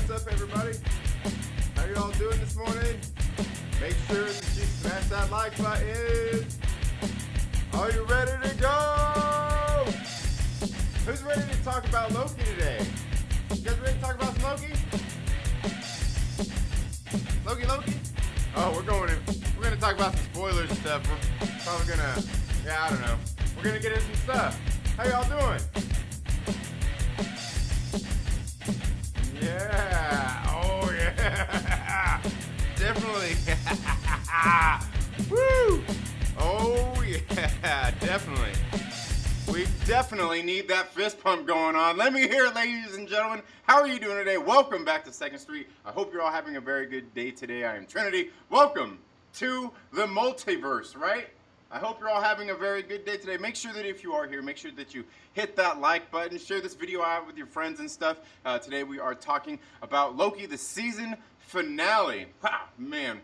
What's up, everybody? How you all doing this morning? Make sure that you smash that like button. Are you ready to go? Who's ready to talk about Loki today? You guys ready to talk about some Loki? Loki? Oh, we're gonna talk about some spoilers and stuff. We're probably I don't know. We're gonna get into some stuff. How y'all doing? Yeah. Oh yeah. Definitely. Woo. Oh yeah. Definitely. We definitely need that fist pump going on. Let me hear it, ladies and gentlemen. How are you doing today? Welcome back to 2nd Street. I hope you're all having a very good day today. I am Trinity. Welcome to the multiverse, right? I hope you're all having a very good day today. Make sure that if you are here, make sure that you hit that like button, share this video out with your friends and stuff. Today we are talking about Loki, the season finale. Wow, man.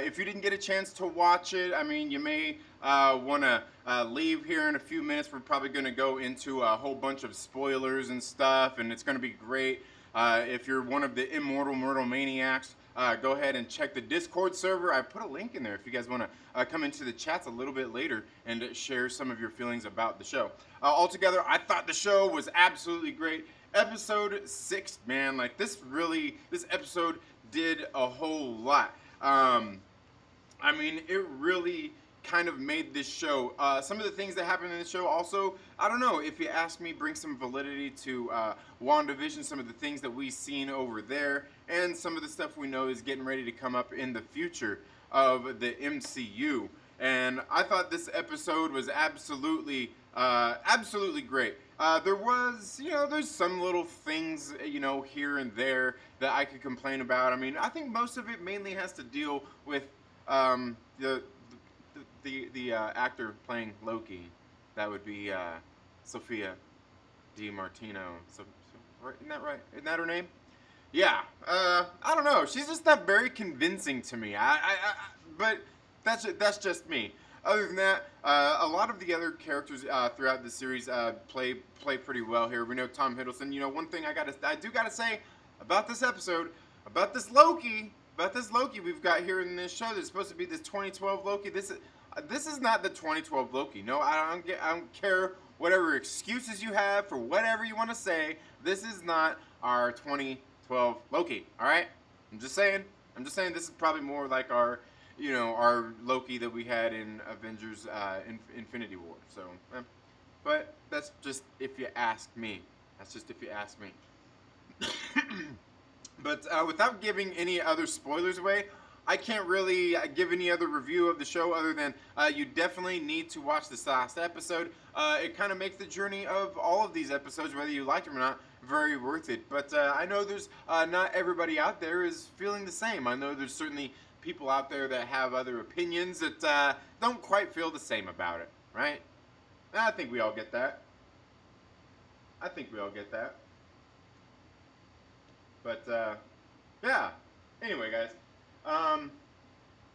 If you didn't get a chance to watch it, I mean, you may want to leave here in a few minutes. We're probably going to go into a whole bunch of spoilers and stuff, and it's going to be great. If you're one of the immortal myrtle maniacs, go ahead and check the Discord server. I put a link in there if you guys want to come into the chats a little bit later and share some of your feelings about the show. Altogether, I thought the show was absolutely great. Episode 6, man, like this episode did a whole lot. I mean, it really kind of made this show. Some of the things that happened in the show also, I don't know, if you ask me, bring some validity to WandaVision, some of the things that we've seen over there, and some of the stuff we know is getting ready to come up in the future of the MCU. And I thought this episode was absolutely great. There was, there's some little things, here and there that I could complain about. I mean, I think most of it mainly has to deal with the actor playing Loki. That would be Sophia DiMartino. Isn't that right? Isn't that her name? Yeah. I don't know. She's just not very convincing to me. But that's just me. Other than that, a lot of the other characters throughout the series play pretty well here. We know Tom Hiddleston. One thing I do gotta say about this episode, about this Loki we've got here in this show that's supposed to be this 2012 Loki. This is not the 2012 Loki. No, I don't care whatever excuses you have for whatever you want to say. This is not our 2012 Loki. All right? I'm just saying this is probably more like our Loki that we had in Avengers Infinity War. So, but that's just if you ask me. But without giving any other spoilers away, I can't really give any other review of the show other than you definitely need to watch this last episode. It kind of makes the journey of all of these episodes, whether you liked them or not, very worth it. But I know there's not everybody out there is feeling the same. I know there's certainly people out there that have other opinions that don't quite feel the same about it, right? I think we all get that. But, yeah. Anyway, guys,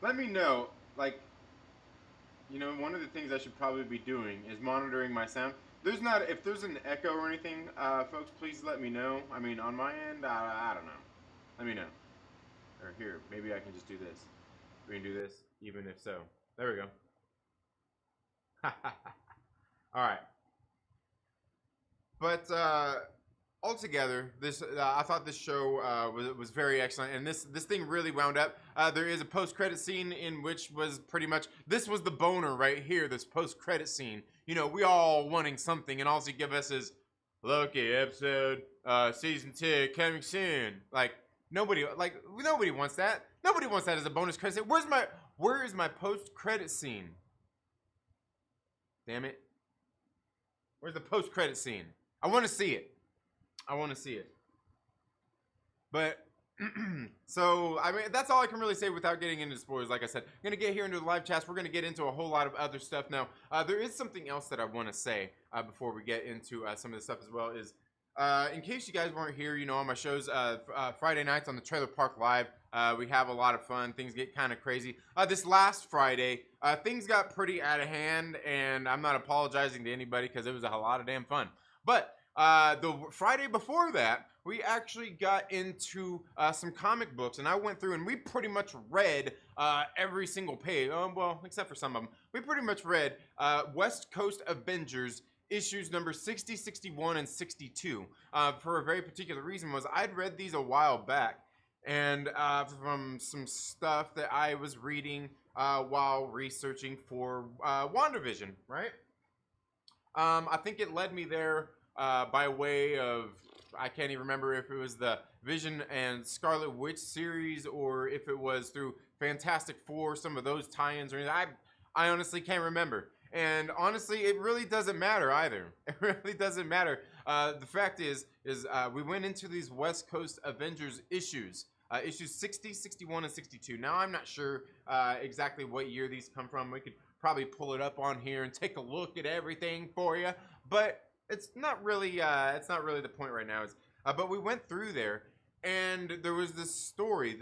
let me know, one of the things I should probably be doing is monitoring my sound. If there's an echo or anything, folks, please let me know. I mean, on my end, I don't know. Let me know. Or here, maybe I can just do this. We can do this, even if so. There we go. Alright. But, altogether, I thought this show was very excellent, and this thing really wound up. There is a post-credit scene in which was pretty much, this was the boner right here, this post-credit scene. We all wanting something, and all you give us is, Loki, episode, season 2, coming soon. Nobody wants that. Nobody wants that as a bonus credit scene. Where is my post-credit scene? Damn it. Where's the post-credit scene? I want to see it. But, so, I mean, that's all I can really say without getting into spoilers. Like I said, I'm going to get here into the live chats. We're going to get into a whole lot of other stuff now. There is something else that I want to say before we get into some of the stuff as well is, in case you guys weren't here, on my shows, Friday nights on the Trailer Park Live, we have a lot of fun. Things get kind of crazy. This last Friday, things got pretty out of hand, and I'm not apologizing to anybody because it was a lot of damn fun. But The Friday before that, we actually got into some comic books, and I went through and we pretty much read every single page. Well, except for some of them. We pretty much read West Coast Avengers issues number 60, 61, and 62 for a very particular reason. Was I'd read these a while back, and from some stuff that I was reading while researching for WandaVision, right? I think it led me there by way of, I can't even remember if it was the Vision and Scarlet Witch series or if it was through Fantastic Four, some of those tie-ins or anything. I honestly can't remember. And honestly, it really doesn't matter either. It really doesn't matter. The fact is we went into these West Coast Avengers issues. Issues 60, 61, and 62. Now, I'm not sure exactly what year these come from. We could probably pull it up on here and take a look at everything for you. But it's not really the point right now. But we went through there, and there was this story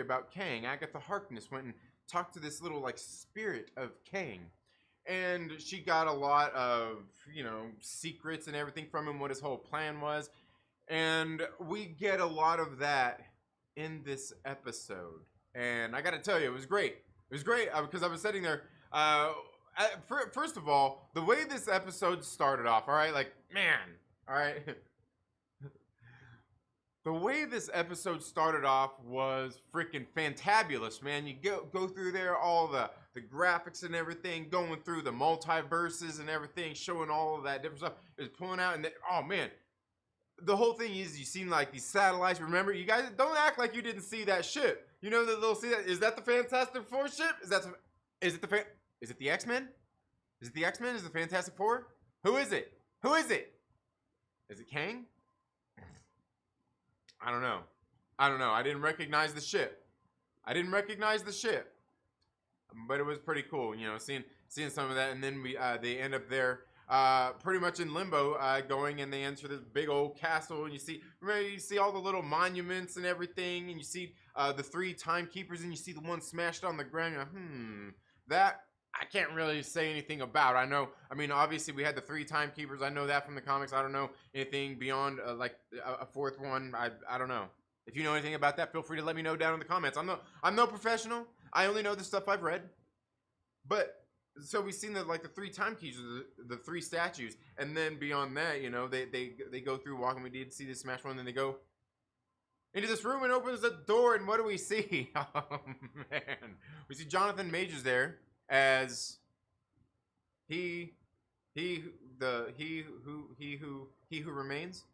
about Kang. Agatha Harkness went and talked to this little like spirit of Kang, and she got a lot of secrets and everything from him, what his whole plan was, and we get a lot of that in this episode. And I got to tell you, it was great. It was great because I was sitting there. First of all, the way this episode started off, all right, like, man, all right. The way this episode started off was freaking fantabulous, man. You go through there, all the graphics and everything, going through the multiverses and everything, showing all of that different stuff. It was pulling out, and then, oh, man. The whole thing is you seen like these satellites. Remember, you guys don't act like you didn't see that ship. You know the little see that? Is that the Fantastic Four ship? Is it the X-Men? Is it the X-Men? Is it the Fantastic Four? Who is it? Who is it? Is it Kang? I don't know. I didn't recognize the ship. But it was pretty cool, seeing some of that. And then they end up there pretty much in limbo, going, and they enter this big old castle, and you see all the little monuments and everything, and you see the 3 timekeepers, and you see the one smashed on the ground. You're like, that I can't really say anything about. Obviously we had the 3 timekeepers. I know that from the comics. I don't know anything beyond like a 4th one. I don't know. If you know anything about that, feel free to let me know down in the comments. I'm no professional. I only know the stuff I've read. But so we've seen the 3 timekeepers, the 3 statues, and then beyond that, they go through walking. We did see the smash one, and then they go into this room and opens the door, and what do we see? Oh man, we see Jonathan Majors there as he who remains,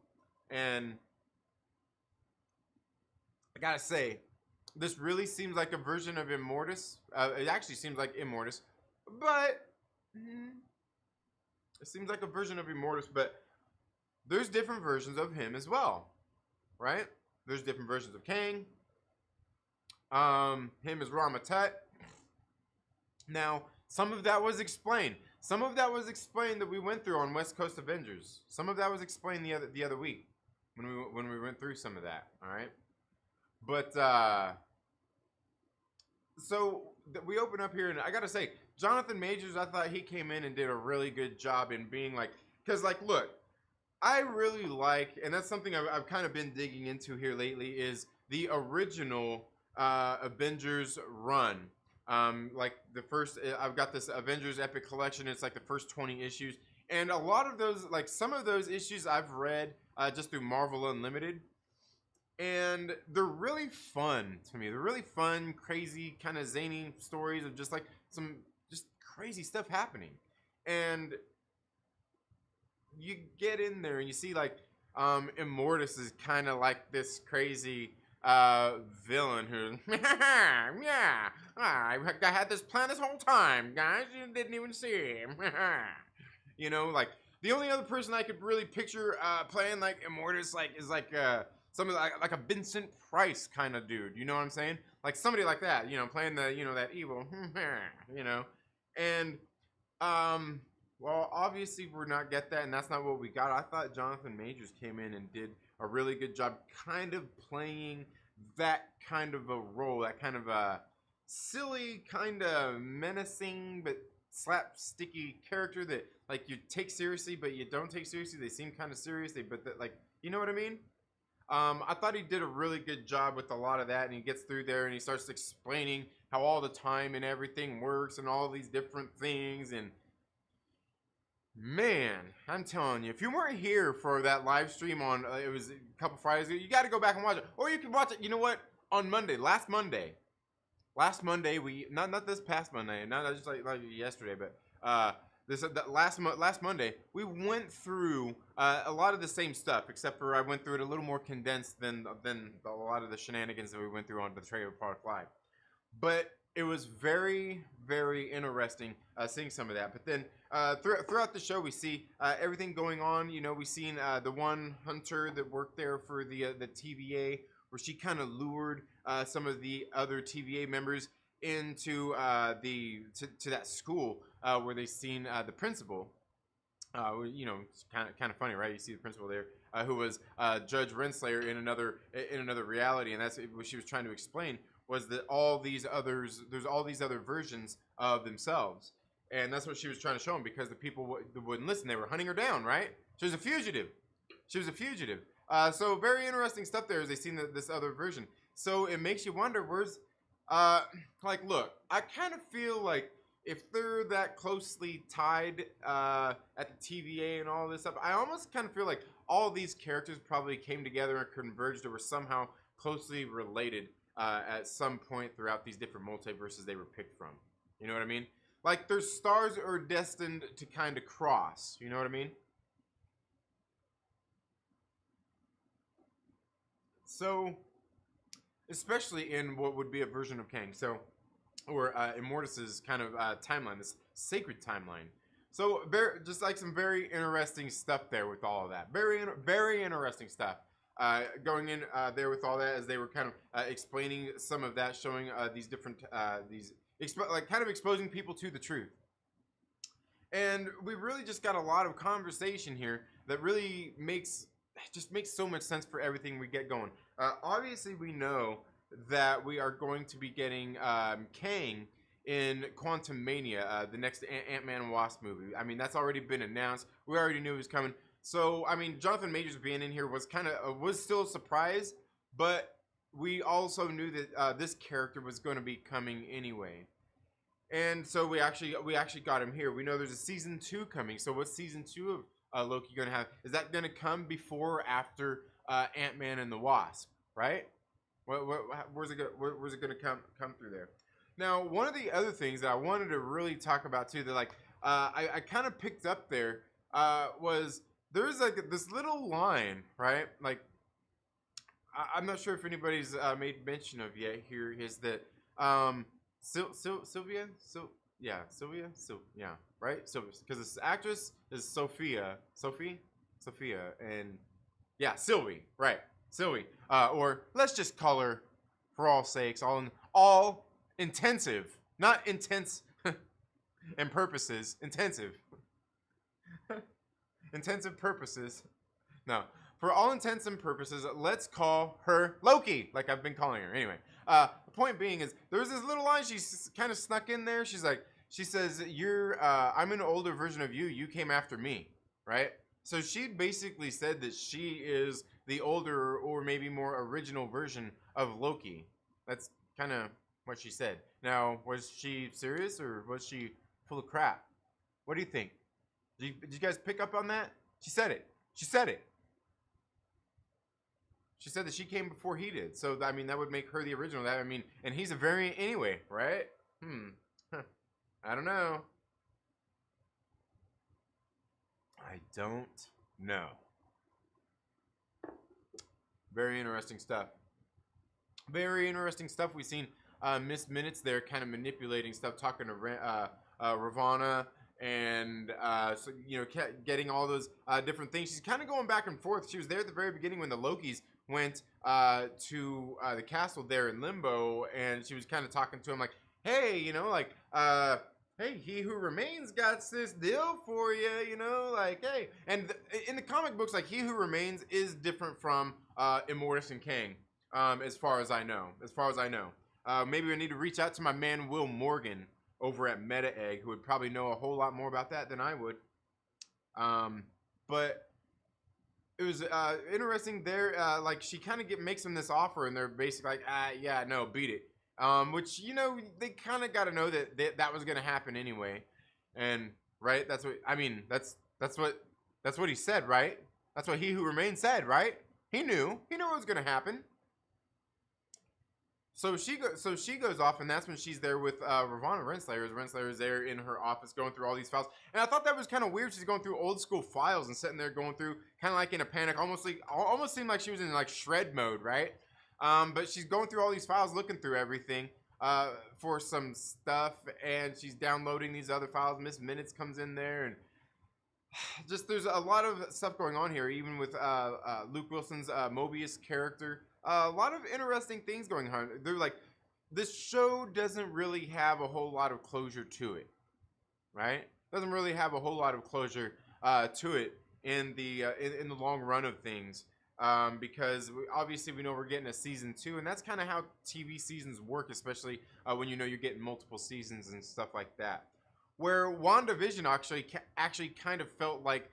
and I gotta say, this really seems like a version of Immortus. It actually seems like Immortus. But it seems like a version of Immortus, but there's different versions of him as well, right? There's different versions of Kang. Him as Rama-Tut. Now, some of that was explained. Some of that was explained that we went through on West Coast Avengers. Some of that was explained the other week when we went through some of that. All right, but so we open up here, and I gotta say, Jonathan Majors, I thought he came in and did a really good job in being like, because like, look, I really like, and that's something I've kind of been digging into here lately, is the original Avengers run. Like the first, I've got this Avengers Epic Collection. It's like the first 20 issues, and a lot of those, like some of those issues, I've read just through Marvel Unlimited. And they're really fun to me. They're really fun, crazy, kind of zany stories of just like some just crazy stuff happening. And you get in there and you see like Immortus is kind of like this crazy villain who, yeah, I had this plan this whole time, guys. You didn't even see him. Like the only other person I could really picture playing like Immortus is like somebody like a Vincent Price kind of dude, you know what I'm saying? Like somebody like that, playing the, that evil, and well, obviously we're not get that, and that's not what we got. I thought Jonathan Majors came in and did a really good job kind of playing that kind of a role, that kind of a silly, kind of menacing, but slapsticky character that like you take seriously but you don't take seriously. They seem kind of serious, like, you know what I mean? I thought he did a really good job with a lot of that, and he gets through there and he starts explaining how all the time and everything works and all these different things. And man, I'm telling you, if you weren't here for that live stream on it was a couple Fridays ago, you got to go back and watch it, or you can watch it. You know what? On Monday, last Monday, we not this past Monday, not just like yesterday, but last Monday we went through a lot of the same stuff, except for I went through it a little more condensed than a lot of the shenanigans that we went through on the Trailer Park Live. But it was very, very interesting seeing some of that. But then throughout the show, we see everything going on. You know, we seen the one hunter that worked there for the TVA, where she kind of lured some of the other TVA members into to that school where they seen the principal. You know, it's kind of funny, right? You see the principal there, who was Judge Renslayer in another reality, and that's what she was trying to explain, was that there's all these other versions of themselves, and that's what she was trying to show them, because the people wouldn't listen. They were hunting her down, right? She was a fugitive. So very interesting stuff there as they seen this other version. So it makes you wonder, where's like, look, I kind of feel like if they're that closely tied at the TVA and all this stuff, I almost kind of feel like all these characters probably came together and converged, or were somehow closely related at some point throughout these different multiverses they were picked from. You know what I mean? Like, their stars are destined to kind of cross. You know what I mean? So, especially in what would be a version of Kang. So, or Immortus's kind of timeline, this sacred timeline. So, just like some very interesting stuff there with all of that. Very interesting stuff going in there with all that, as they were kind of explaining some of that, showing these different like kind of exposing people to the truth. And we really just got a lot of conversation here that really makes so much sense for everything we get going. Obviously, we know that we are going to be getting Kang in Quantum Mania, the next Ant-Man and Wasp movie. I mean, that's already been announced. We already knew it was coming. So, I mean, Jonathan Majors being in here was was still a surprise, but we also knew that this character was going to be coming anyway. And so we actually got him here. We know there's a season 2 coming. So what's season 2 of Loki going to have? Is that going to come before or after Ant-Man and the Wasp, right? Where's it going to come through there? Now, one of the other things that I wanted to really talk about too, that like I kind of picked up there was there's like this little line, right? Like, I'm not sure if anybody's made mention of yet here, is that Sylvia, right? So because this actress is Sophia, and yeah, Sylvie, right? Sylvie, or let's just call her, for all sakes, all intensive, not intense and purposes, intensive purposes. No, for all intents and purposes, let's call her Loki, like I've been calling her. Anyway, the point being is there was this little line she kind of snuck in there. She says, I'm an older version of you. You came after me, right? So she basically said that she is the older, or maybe more original version of Loki. That's kind of what she said. Now, was she serious, or was she full of crap? What do you think? Did you guys pick up on that? She said it. She said that she came before he did. So, I mean, that would make her the original. I mean, and he's a variant anyway, right? I don't know. I don't know. Very interesting stuff. Very interesting stuff. We've seen Miss Minutes there kind of manipulating stuff, talking to Ravonna, and so, you know, getting all those different things. She's kind of going back and forth. She was there at the very beginning when the Lokis went to the castle there in Limbo, and she was kind of talking to him like, hey, you know, like, hey, he who remains got this deal for you, you know, like, hey. And in the comic books, like, he who remains is different from Immortus and Kang, as far as I know. Maybe I need to reach out to my man Will Morgan over at Meta Egg, who would probably know a whole lot more about that than I would. But it was interesting there. Like she kind of makes them this offer, and they're basically like, yeah, no, beat it. Which they kind of got to know that that was going to happen anyway, and right, that's what I mean. That's what he said, right? That's what He Who Remains said, right? He knew what was going to happen. So she goes off, and that's when she's there with Ravonna Renslayer. Renslayer is there in her office going through all these files, and I thought that was kind of weird. She's going through old school files and sitting there going through, kind of like in a panic, almost seemed like she was in like shred mode, right? But she's going through all these files, looking through everything for some stuff, and she's downloading these other files. Miss Minutes comes in there, and just there's a lot of stuff going on here, even with Luke Wilson's Mobius character. A lot of interesting things going on. They're like, this show doesn't really have a whole lot of closure to it, right? Doesn't really have a whole lot of closure to it in the long run of things, because obviously we know we're getting a season 2, and that's kind of how TV seasons work, especially when you're getting multiple seasons and stuff like that. Where WandaVision actually kind of felt like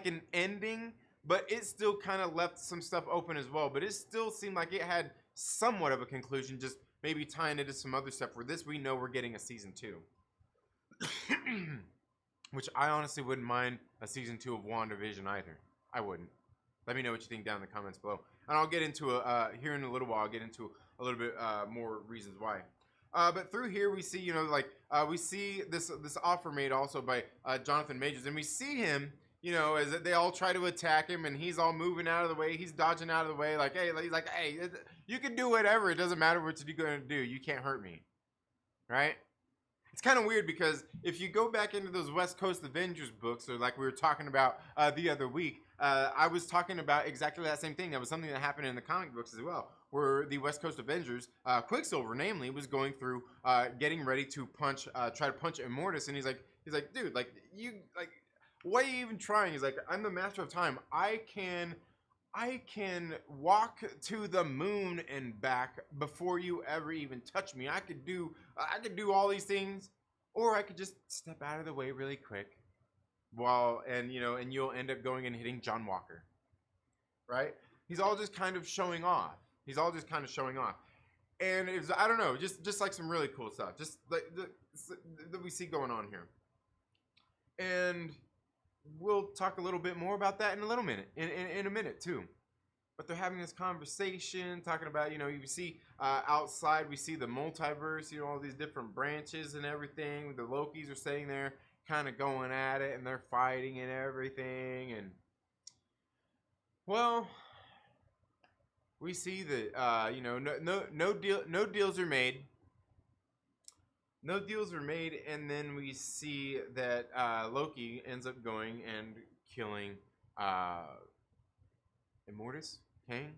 an ending, but it still kind of left some stuff open as well. But it still seemed like it had somewhat of a conclusion, just maybe tying into some other stuff. For this, we know we're getting a season 2. Which I honestly wouldn't mind a season 2 of WandaVision either. I wouldn't. Let me know what you think down in the comments below. And I'll get into here in a little while. I'll get into a little bit more reasons why. But through here we see, we see this offer made also by Jonathan Majors, and we see him, as they all try to attack him, and he's all moving out of the way, he's dodging out of the way, like, hey, you can do whatever, it doesn't matter what you're going to do, you can't hurt me, right? It's kind of weird because if you go back into those West Coast Avengers books, or like we were talking about the other week, I was talking about exactly that same thing. That was something that happened in the comic books as well, where the West Coast Avengers, Quicksilver namely, was going through getting ready to try to punch Immortus, and he's like, dude, why are you even trying? He's like, I'm the master of time. I can walk to the moon and back before you ever even touch me. I could do all these things, or I could just step out of the way really quick, and you'll end up going and hitting John Walker, right? He's all just kind of showing off. And it was, I don't know, just like some really cool stuff, just like that we see going on here. And we'll talk a little bit more about that in a little minute, in a minute too. But they're having this conversation, talking about, you see outside, we see the multiverse, all these different branches and everything. The Lokis are sitting there kind of going at it, and they're fighting and everything. And, well, we see that, no deals are made. No deals are made, and then we see that Loki ends up going and killing Immortus, Kang,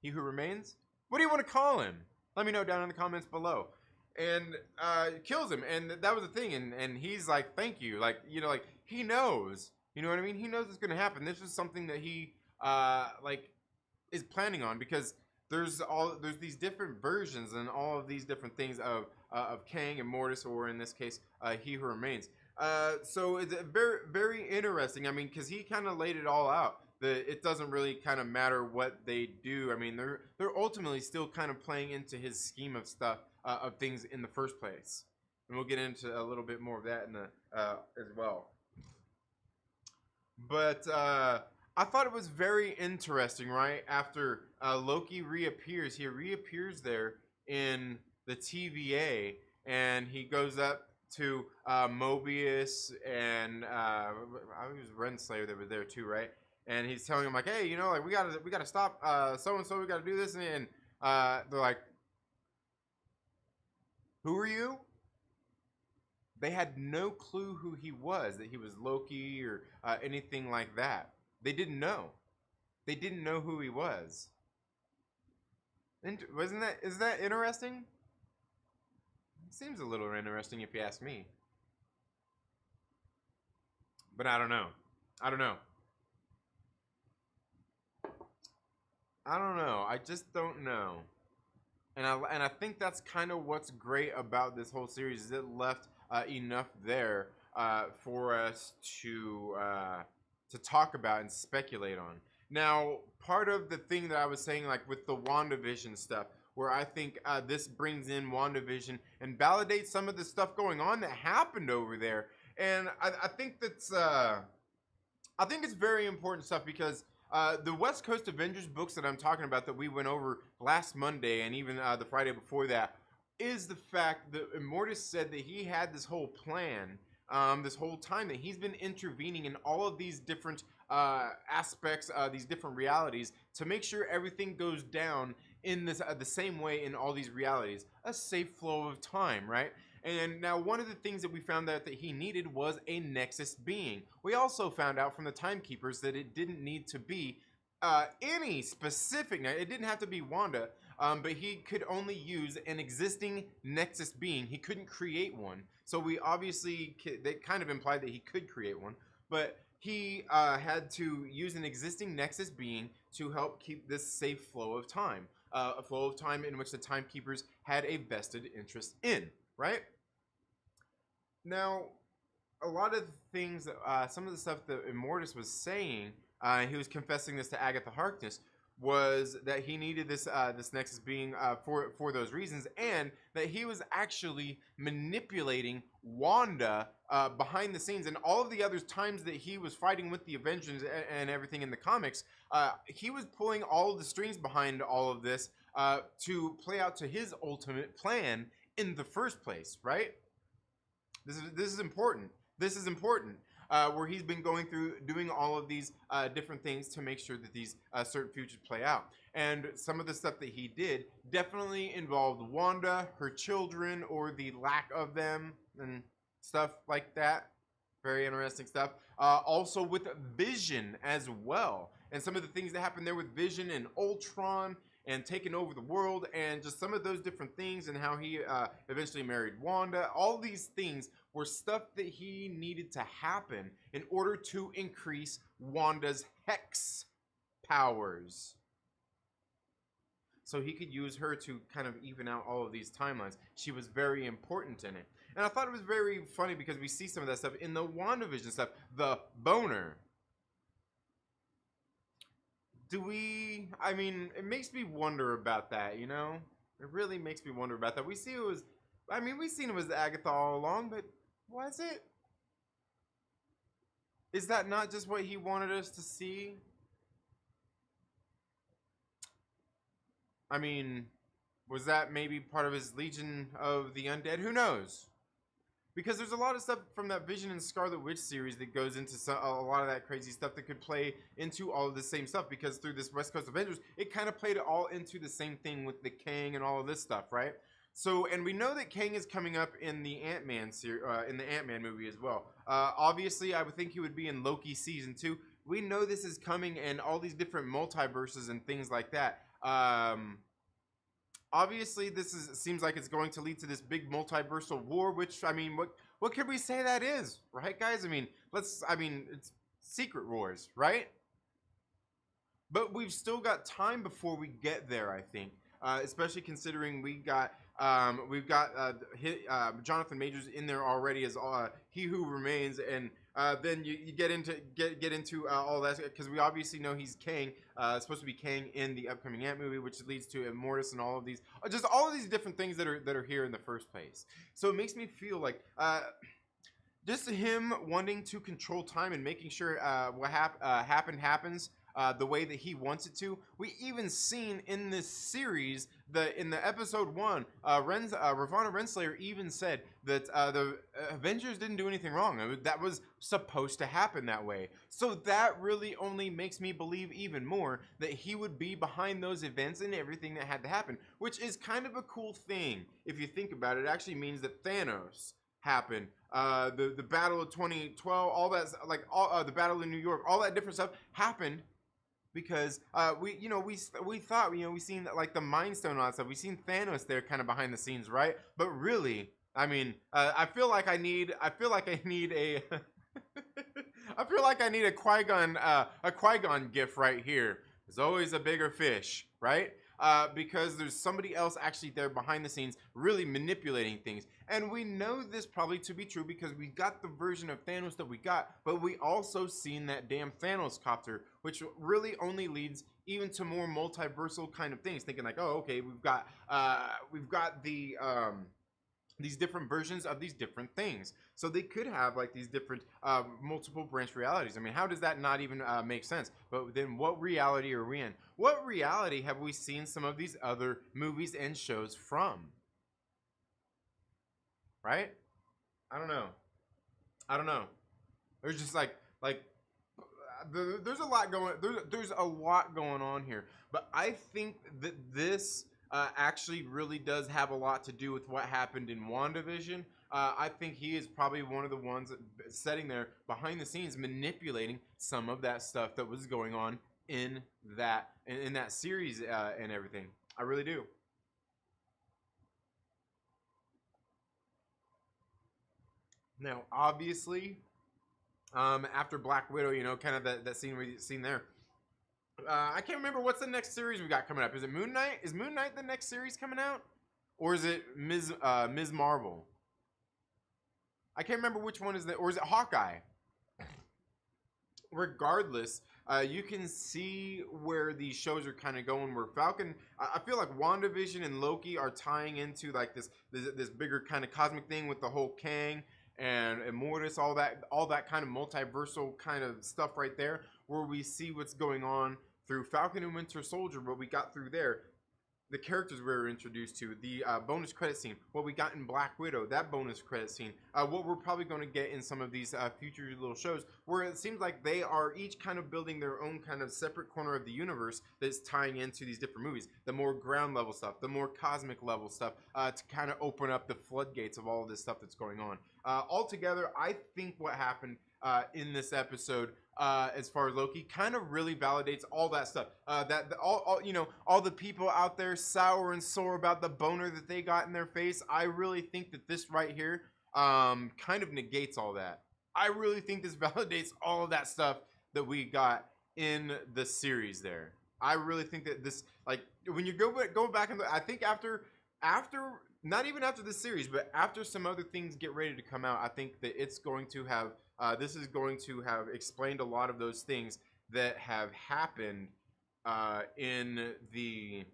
He Who Remains. What do you want to call him? Let me know down in the comments below. And kills him, and that was the thing. And he's like, "Thank you." He knows. You know what I mean? He knows it's gonna happen. This is something that he is planning on, because there's these different versions and all of these different things of Kang and Mortis, or in this case, He Who Remains. So it's very, very interesting. I mean, because he kind of laid it all out. It doesn't really kind of matter what they do. I mean, they're ultimately still kind of playing into his scheme of stuff, of things in the first place. And we'll get into a little bit more of that in the as well. But I thought it was very interesting, right? After Loki reappears, he reappears there in the TVA, and he goes up to Mobius, and I was Renslayer that was there too, right? And he's telling him, like, hey, we gotta stop so and so, we gotta do this, and they're like, who are you? They had no clue who he was, that he was Loki or anything like that. They didn't know. They didn't know who he was. Is that interesting? It seems a little interesting if you ask me. But I don't know. I just don't know. And I think that's kind of what's great about this whole series is it left enough there for us to talk about and speculate on. Now, part of the thing that I was saying, like with the WandaVision stuff, where I think this brings in WandaVision and validates some of the stuff going on that happened over there, and I think I think it's very important stuff because the West Coast Avengers books that I'm talking about that we went over last Monday and even the Friday before that is the fact that Immortus said that he had this whole plan this whole time that he's been intervening in all of these different aspects, these different realities to make sure everything goes down in this the same way in all these realities, a safe flow of time, right? And now one of the things that we found out that he needed was a Nexus being. We also found out from the Timekeepers that it didn't need to be any specific, it didn't have to be Wanda, but he could only use an existing Nexus being. He couldn't create one. So we obviously, they kind of implied that he could create one, but he had to use an existing Nexus being to help keep this safe flow of time. A flow of time in which the Timekeepers had a vested interest in, right? Now, a lot of the things, some of the stuff that Immortus was saying, he was confessing this to Agatha Harkness, was that he needed this this Nexus being for those reasons, and that he was actually manipulating Wanda behind the scenes, and all of the other times that he was fighting with the Avengers and everything in the comics, he was pulling all of the strings behind all of this to play out to his ultimate plan in the first place, right? This is important. This is important. Where he's been going through doing all of these different things to make sure that these certain futures play out. And some of the stuff that he did definitely involved Wanda, her children, or the lack of them, and stuff like that. Very interesting stuff. Also with Vision as well. And some of the things that happened there with Vision and Ultron and taking over the world and just some of those different things and how he eventually married Wanda. All these things were stuff that he needed to happen in order to increase Wanda's hex powers. So he could use her to kind of even out all of these timelines. She was very important in it. And I thought it was very funny because we see some of that stuff in the WandaVision stuff. The boner. I mean, it makes me wonder about that, you know? It really makes me wonder about that. We see it was, I mean, we've seen it was Agatha all along, but was it? Is that not just what he wanted us to see? I mean, was that maybe part of his Legion of the Undead? Who knows? Because there's a lot of stuff from that Vision and Scarlet Witch series that goes into a lot of that crazy stuff that could play into all of the same stuff. Because through this West Coast Avengers, it kind of played it all into the same thing with the Kang and all of this stuff, right? So, and we know that Kang is coming up in the Ant-Man in the Ant-Man movie as well. Obviously, I would think he would be in Loki season 2. We know this is coming and all these different multiverses and things like that. Obviously, seems like it's going to lead to this big multiversal war, which, I mean, what could we say that is, right, guys? I mean, it's Secret Wars, right? But we've still got time before we get there, I think, especially considering we've got Jonathan Majors in there already as He Who Remains, and then you get into all that because we obviously know he's Kang, supposed to be Kang in the upcoming Ant movie, which leads to Immortus and all of these, just all of these different things that are here in the first place. So it makes me feel like just him wanting to control time and making sure what happens. The way that he wants it to. We even seen in this series, in the episode 1, Ravonna Renslayer even said that the Avengers didn't do anything wrong. That was supposed to happen that way. So that really only makes me believe even more that he would be behind those events and everything that had to happen, which is kind of a cool thing. If you think about it, it actually means that Thanos happened. The Battle of 2012, all that, like the Battle of New York, all that different stuff happened because we thought, we seen like the Mind Stone and all that stuff. We seen Thanos there kind of behind the scenes, right? But really, I mean, I feel like I need a I feel like I need a Qui-Gon gif right here. There's always a bigger fish, right? because there's somebody else actually there behind the scenes really manipulating things. And we know this probably to be true because we got the version of Thanos that we got, but we also seen that damn Thanos copter, which really only leads even to more multiversal kind of things, thinking like, oh, okay, we've got the these different versions of these different things, so they could have like these different multiple branch realities. I mean, how does that not even make sense? But then what reality are we in? What reality have we seen some of these other movies and shows from? Right? I don't know. There's just there's a lot going on here, but I think that this actually really does have a lot to do with what happened in WandaVision. I think he is probably one of the ones sitting there behind the scenes manipulating some of that stuff that was going on in that series and everything. I really do. Now, obviously, after Black Widow, you know, kind of that scene we seen there. I can't remember what's the next series we got coming up. Is it Moon Knight? Is Moon Knight the next series coming out, or is it Ms. Marvel? I can't remember which one is that, or is it Hawkeye? Regardless, you can see where these shows are kind of going. Where Falcon, I feel like WandaVision and Loki are tying into like this bigger kind of cosmic thing with the whole Kang and Immortus, all that kind of multiversal kind of stuff right there, where we see what's going on through Falcon and Winter Soldier, what we got through there, the characters we were introduced to, the bonus credit scene, what we got in Black Widow, that bonus credit scene, what we're probably going to get in some of these future little shows, where it seems like they are each kind of building their own kind of separate corner of the universe that's tying into these different movies. The more ground level stuff, the more cosmic level stuff, to kind of open up the floodgates of all of this stuff that's going on. Altogether, I think what happened in this episode, as far as Loki, kind of really validates all that stuff. All the people out there sour and sore about the boner that they got in their face. I really think that this right here kind of negates all that. I really think this validates all of that stuff that we got in the series there. I really think that this, like, when you go back and I think after not even after the series, but after some other things get ready to come out, I think that it's going to have this is going to have explained a lot of those things that have happened in the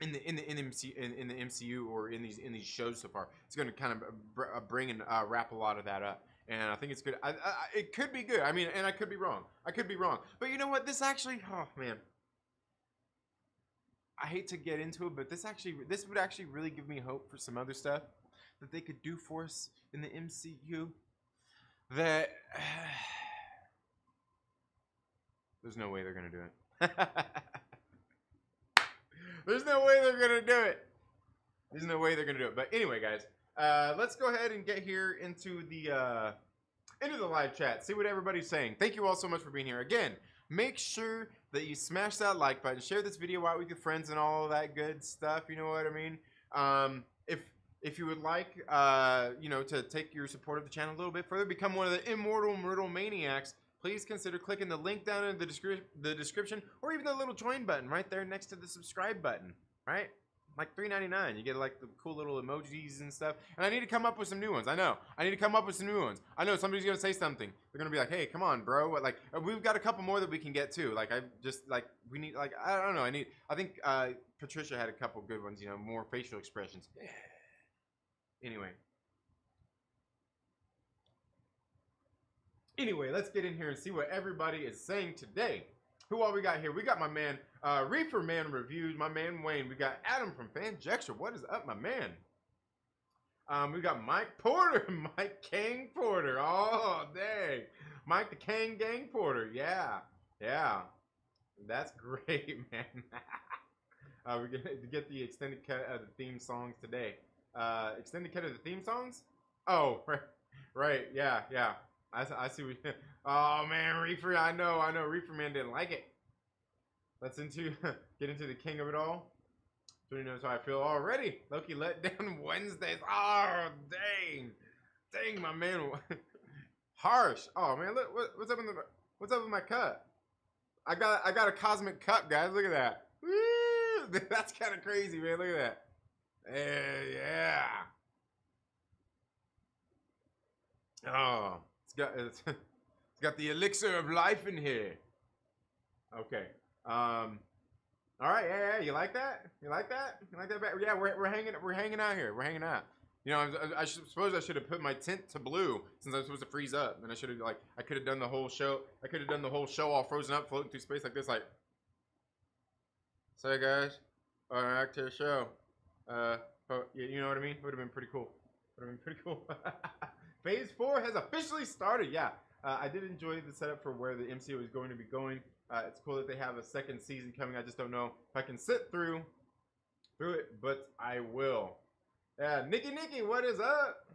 MCU or in these shows so far. It's going to kind of bring and wrap a lot of that up, and I think it's good. It could be good. I mean, and I could be wrong. But you know what? This actually, oh man, I hate to get into it, but this would actually really give me hope for some other stuff that they could do for us in the MCU. That there's no way they're gonna do it. There's no way they're gonna do it. There's no way they're gonna do it. But anyway, guys, let's go ahead and get here into the live chat. See what everybody's saying. Thank you all so much for being here. Again, make sure that you smash that like button, share this video out with your friends and all of that good stuff. You know what I mean? If you would like, to take your support of the channel a little bit further, become one of the immortal myrtle maniacs, please consider clicking the link down in the description, or even the little join button right there next to the subscribe button, right? Like $3.99. You get like the cool little emojis and stuff. And I need to come up with some new ones. I know. I need to come up with some new ones. I know somebody's gonna say something. They're gonna be like, "Hey, come on, bro!" Like, we've got a couple more that we can get too. Like, we need, like, I don't know. I think Patricia had a couple good ones. You know, more facial expressions. Anyway, let's get in here and see what everybody is saying today. Who all we got here? We got my man Reefer Man Reviews, my man Wayne. We got Adam from Fanjextra. What is up, my man? We got Mike Porter, Mike Kang Porter. Oh, dang. Mike the Kang Gang Porter. Yeah. That's great, man. We're going to get the extended cut of the theme songs today. Extended cut of the theme songs? Oh, right. Yeah. I see what you... Oh, man, Reefer. I know. Reefer Man didn't like it. Let's get into the king of it all. So he knows how I feel already. Loki let down Wednesdays. Oh, dang, my man. Harsh. Oh, man, look, what's up with my cup? I got a cosmic cup, guys. Look at that. Woo! That's kind of crazy, man. Look at that. Yeah. Oh, it's got the elixir of life in here. Okay. All right. Yeah. You like that? You like that? You like that? Yeah. We're hanging out here. We're hanging out. You know, I suppose I should have put my tint to blue since I was supposed to freeze up, and I should have I could have done the whole show. I could have done the whole show all frozen up, floating through space like this, like. So guys, back to the show. You know what I mean? Would have been pretty cool. Would have been pretty cool. Phase 4 has officially started. Yeah, I did enjoy the setup for where the MCU is going to be going. It's cool that they have a second season coming. I just don't know if I can sit through it, but I will. Yeah, Nikki, what is up?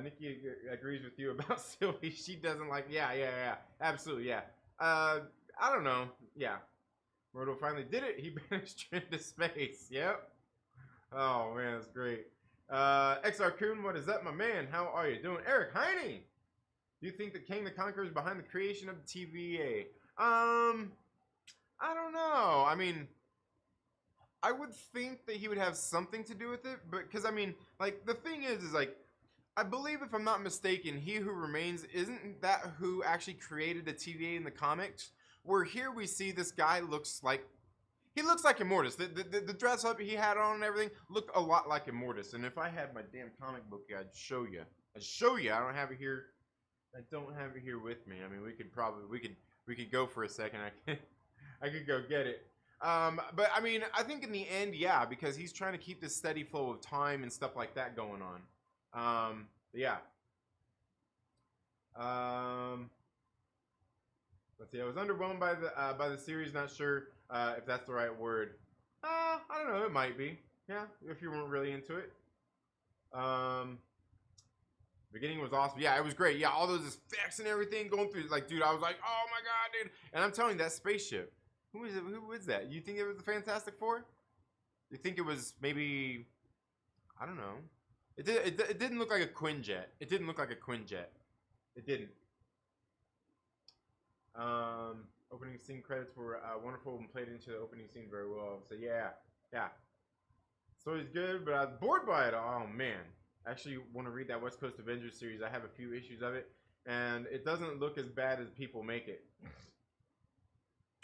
Nikki agrees with you about Sylvie. She doesn't like. Yeah. Absolutely, yeah. I don't know. Yeah. Mordo finally did it. He banished into space. Yep. Oh man, that's great. XR Coon, what is up, my man? How are you doing? Eric Heine, do you think that King the Conqueror is behind the creation of the TVA? I don't know. I mean, I would think that he would have something to do with it, but because I mean, like the thing is like, I believe if I'm not mistaken, He Who Remains isn't that who actually created the TVA in the comics? Where here we see this guy looks like Immortus. The dress up he had on and everything looked a lot like Immortus. And if I had my damn comic book here, I'd show you. I don't have it here. I don't have it here with me. I mean, we could go for a second. I could go get it. But I mean, I think in the end, yeah, because he's trying to keep this steady flow of time and stuff like that going on. Yeah. Let's see. I was underwhelmed by the series. Not sure if that's the right word. I don't know. It might be. Yeah, if you weren't really into it. Beginning was awesome. Yeah, it was great. Yeah, all those effects and everything going through. Like, dude, I was like, oh my god, dude. And I'm telling you, that spaceship. Who is it? Who is that? You think it was the Fantastic Four? You think it was maybe? I don't know. It didn't look like a Quinjet. It didn't look like a Quinjet. It didn't. Opening scene credits were wonderful and played into the opening scene very well. So yeah. Story's good, but I was bored by it. Oh man, I actually want to read that West Coast Avengers series. I have a few issues of it, and it doesn't look as bad as people make it.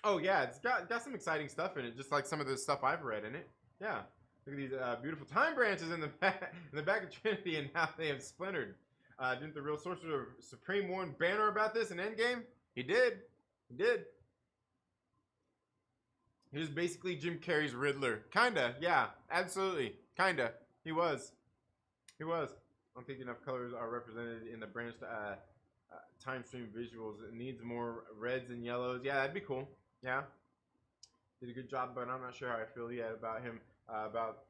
Oh yeah, it's got some exciting stuff in it, just like some of the stuff I've read in it. Yeah, look at these beautiful time branches in the back of Trinity and how they have splintered. Didn't the real Sorcerer Supreme warn Banner about this in Endgame? He did. He was basically Jim Carrey's Riddler. Kinda, yeah, absolutely. Kinda. He was. I don't think enough colors are represented in the branched time stream visuals. It needs more reds and yellows. Yeah, that'd be cool. Yeah. Did a good job, but I'm not sure how I feel yet about him. About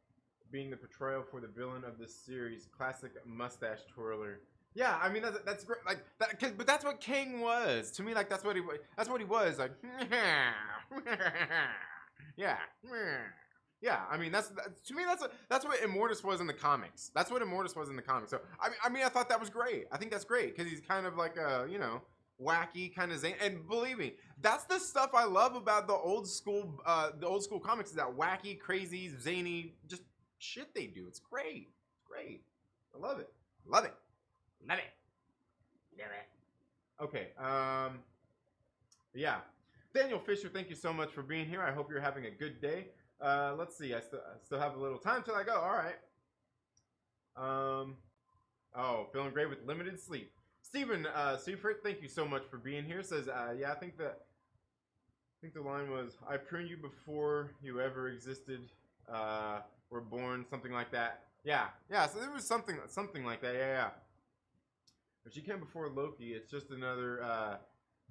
being the portrayal for the villain of this series. Classic mustache twirler. Yeah, I mean that's great. Like that, but that's what King was to me. Like that's what he was. Like, yeah. I mean to me that's what Immortus was in the comics. That's what Immortus was in the comics. So I mean I thought that was great. I think that's great because he's kind of like a wacky kind of zany. And believe me, that's the stuff I love about the old school comics. Is that wacky, crazy, zany, just shit they do. It's great. I love it. Okay. Yeah. Daniel Fisher, thank you so much for being here. I hope you're having a good day. Let's see. I still have a little time till I go. All right. Oh, feeling great with limited sleep. Stephen Seifert, thank you so much for being here. Says, yeah, I think the line was, I pruned you before you ever existed, were born, something like that. Yeah. So there was something like that. Yeah. If she came before Loki, it's just another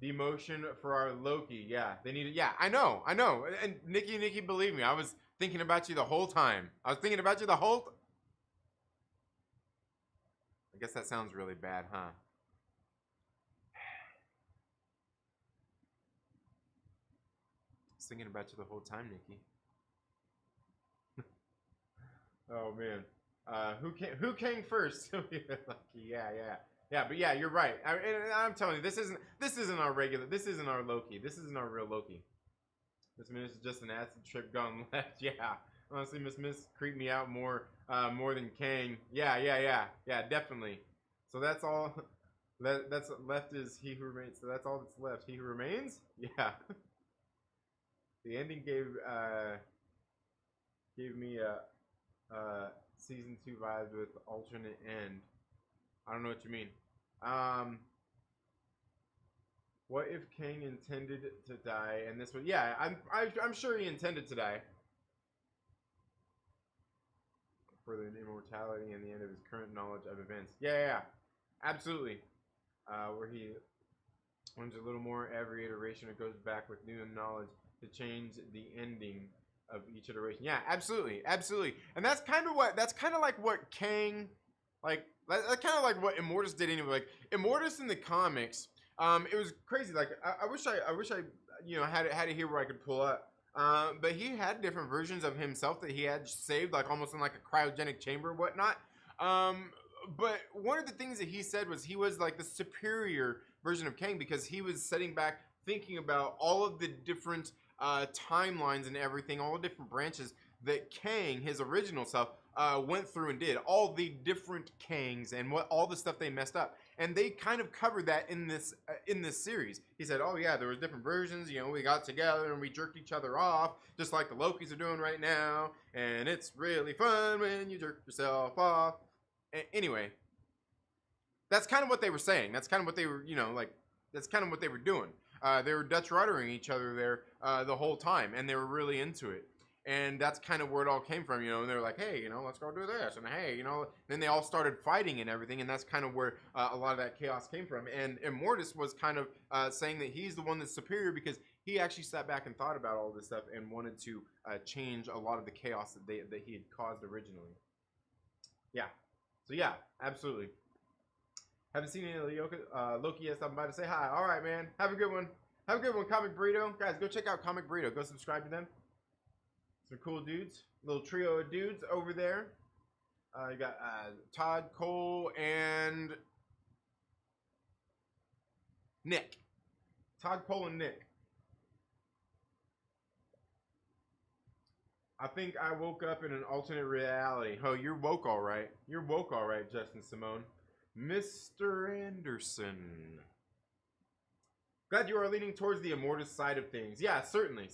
demotion for our Loki. Yeah, they needed. Yeah, I know. And Nikki, believe me, I was thinking about you the whole time. I guess that sounds really bad, huh? I was thinking about you the whole time, Nikki. Oh man, who came first? Lucky. Yeah. Yeah, but yeah, you're right. I'm telling you, this isn't our regular. This isn't our Loki. This isn't our real Loki. Miss Miss is just an acid trip gone left. Yeah, honestly, Miss Miss creeped me out more than Kang. Yeah, definitely. So that's all. That's left is he who remains. So that's all that's left. He who remains. Yeah. The ending gave me season 2 vibes with alternate end. I don't know what you mean. What if Kang intended to die and this one? Yeah, I'm sure he intended to die. For the immortality and the end of his current knowledge of events. Yeah, absolutely. Where he learns a little more every iteration. It goes back with new knowledge to change the ending of each iteration. Yeah, absolutely. And that's kind of like what Kang, like that's kind of like what Immortus did anyway. Like Immortus in the comics, it was crazy. Like I wish I had it here where I could pull up. But he had different versions of himself that he had saved, like almost in like a cryogenic chamber or whatnot. But one of the things that he said was he was like the superior version of Kang because he was sitting back thinking about all of the different timelines and everything, all the different branches that Kang, his original self, went through and did. All the different Kangs and all the stuff they messed up. And they kind of covered that in this series. He said, oh yeah, there was different versions, we got together and we jerked each other off, just like the Lokis are doing right now. And it's really fun when you jerk yourself off. Anyway, that's kind of what they were saying. That's kind of what they were, that's kind of what they were doing. They were Dutch Ruddering each other there the whole time, and they were really into it. And that's kind of where it all came from, and they were like, hey, let's go do this, and hey, then they all started fighting and everything, and that's kind of where a lot of that chaos came from. And Immortus was kind of saying that he's the one that's superior because he actually sat back and thought about all this stuff and wanted to change a lot of the chaos that he had caused originally. Yeah. So yeah, absolutely. Haven't seen any of the Loki yet. I'm about to say hi. All right, man. Have a good one. Have a good one, Comic Burrito. Guys, go check out Comic Burrito. Go subscribe to them. Some cool dudes. Little trio of dudes over there. You got Todd, Cole, and Nick. Todd, Cole, and Nick. I think I woke up in an alternate reality. Oh, you're woke all right. You're woke all right, Justin Simone. Mr. Anderson. Glad you are leaning towards the Immortus side of things. Yeah, certainly.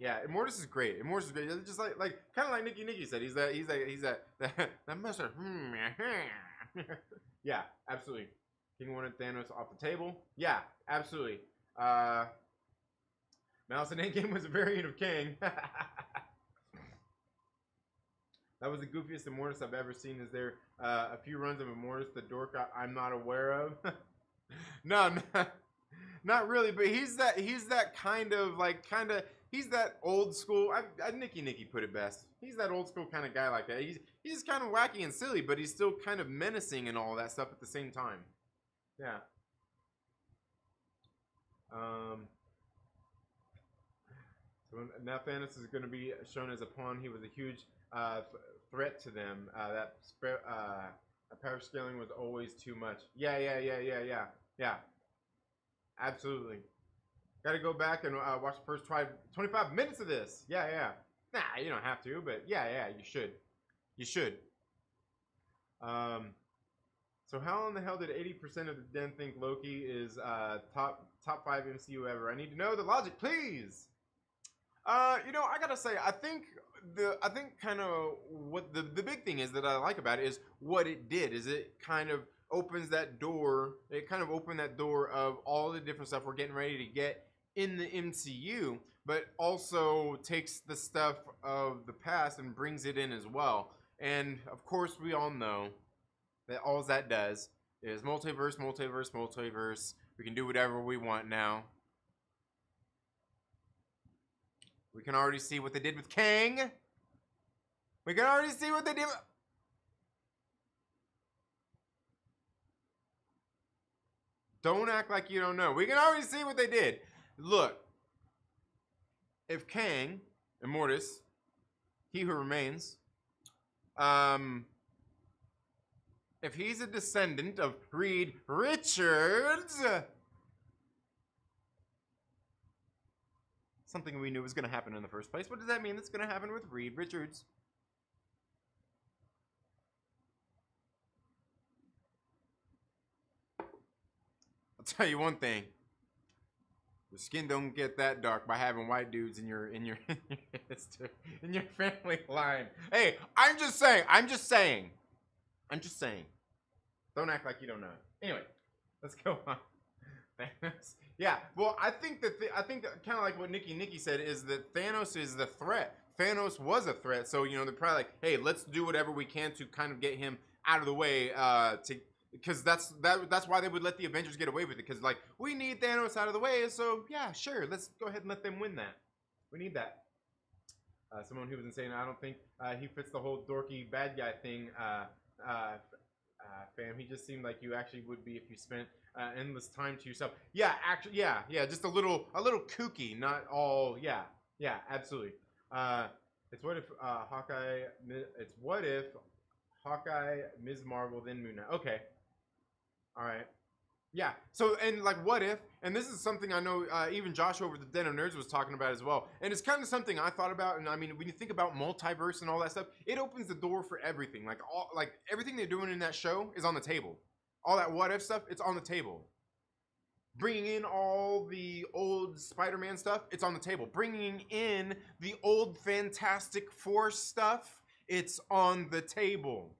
Yeah, Immortus is great. Immortus is great. Just like kind of like Nicky said. He's that Mr. Yeah, absolutely. King wanted Thanos off the table. Yeah, absolutely. Mouse and Endgame was a variant of Kang. That was the goofiest Immortus I've ever seen. Is there a few runs of Immortus, the dork I'm not aware of? No, not really. But he's that kind of he's that old school. Nicky put it best. He's that old school kind of guy like that. He's kind of wacky and silly, but he's still kind of menacing and all that stuff at the same time. Yeah. So now Thanos is going to be shown as a pawn. He was a huge threat to them. That power scaling was always too much. Yeah. Absolutely. Got to go back and watch the first 25 minutes of this. Yeah. Nah, you don't have to, but yeah, you should. You should. So how in the hell did 80% of the den think Loki is top 5 MCU ever? I need to know the logic, please. I gotta say, I think kind of what the big thing is that I like about it is what it did. Is it kind of opens that door. It kind of opened that door of all the different stuff we're getting ready to get in the MCU, but also takes the stuff of the past and brings it in as well. And of course, we all know that all that does is multiverse. We can do whatever we want now. We can already see what they did with Kang. We can already see what they did with... Don't act like you don't know. We can already see what they did. Look. If Kang, Immortus, he who remains, if he's a descendant of Reed Richards, Something we knew was going to happen in the first place. What does that mean that's going to happen with Reed Richards? I'll tell you one thing. Your skin don't get that dark by having white dudes in your family line. Hey, I'm just saying. Don't act like you don't know. Anyway, let's go on. Yeah, well, I think kind of like what Nikki said is that Thanos is the threat. Thanos was a threat, so they're probably like, hey, let's do whatever we can to kind of get him out of the way, because that's why they would let the Avengers get away with it, because like we need Thanos out of the way, so yeah, sure, let's go ahead and let them win that. We need that. Someone who was insane. I don't think he fits the whole dorky bad guy thing. Fam, he just seemed like you actually would be if you spent endless time to yourself. Yeah, actually, yeah, just a little kooky, not all. Yeah, absolutely. It's what if Hawkeye. It's what if Hawkeye, Ms. Marvel, then Moon Knight. Okay, all right. Yeah. So, and like, what if? And this is something I know even Josh over the Den of Nerds was talking about as well. And it's kind of something I thought about. And I mean, when you think about multiverse and all that stuff, it opens the door for everything. Like everything they're doing in that show is on the table. All that what if stuff, it's on the table. Bringing in all the old Spider-Man stuff, it's on the table. Bringing in the old Fantastic Four stuff, it's on the table.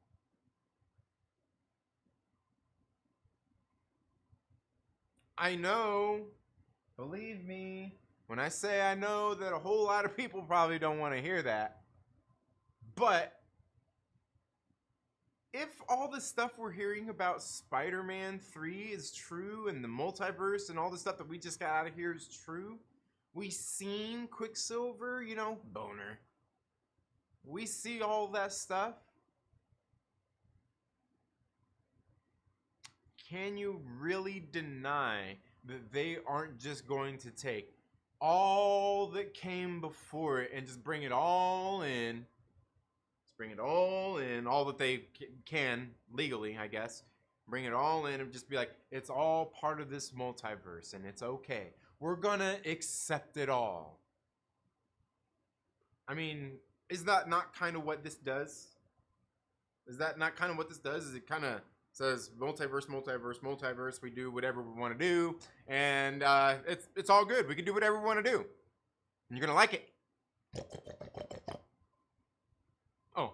I know, believe me, when I say I know that a whole lot of people probably don't want to hear that. But if all the stuff we're hearing about Spider-Man 3 is true and the multiverse and all the stuff that we just got out of here is true, we seen Quicksilver, boner. We see all that stuff. Can you really deny that they aren't just going to take all that came before it and just bring it all in? Just bring it all in, all that they can legally, I guess. Bring it all in and just be like, it's all part of this multiverse and it's okay. We're gonna accept it all. I mean, is that not kind of what this does? Is that not kind of what this does? Is it kind of says multiverse, we do whatever we want to do, and it's all good. We can do whatever we want to do, and you're gonna like it. Oh,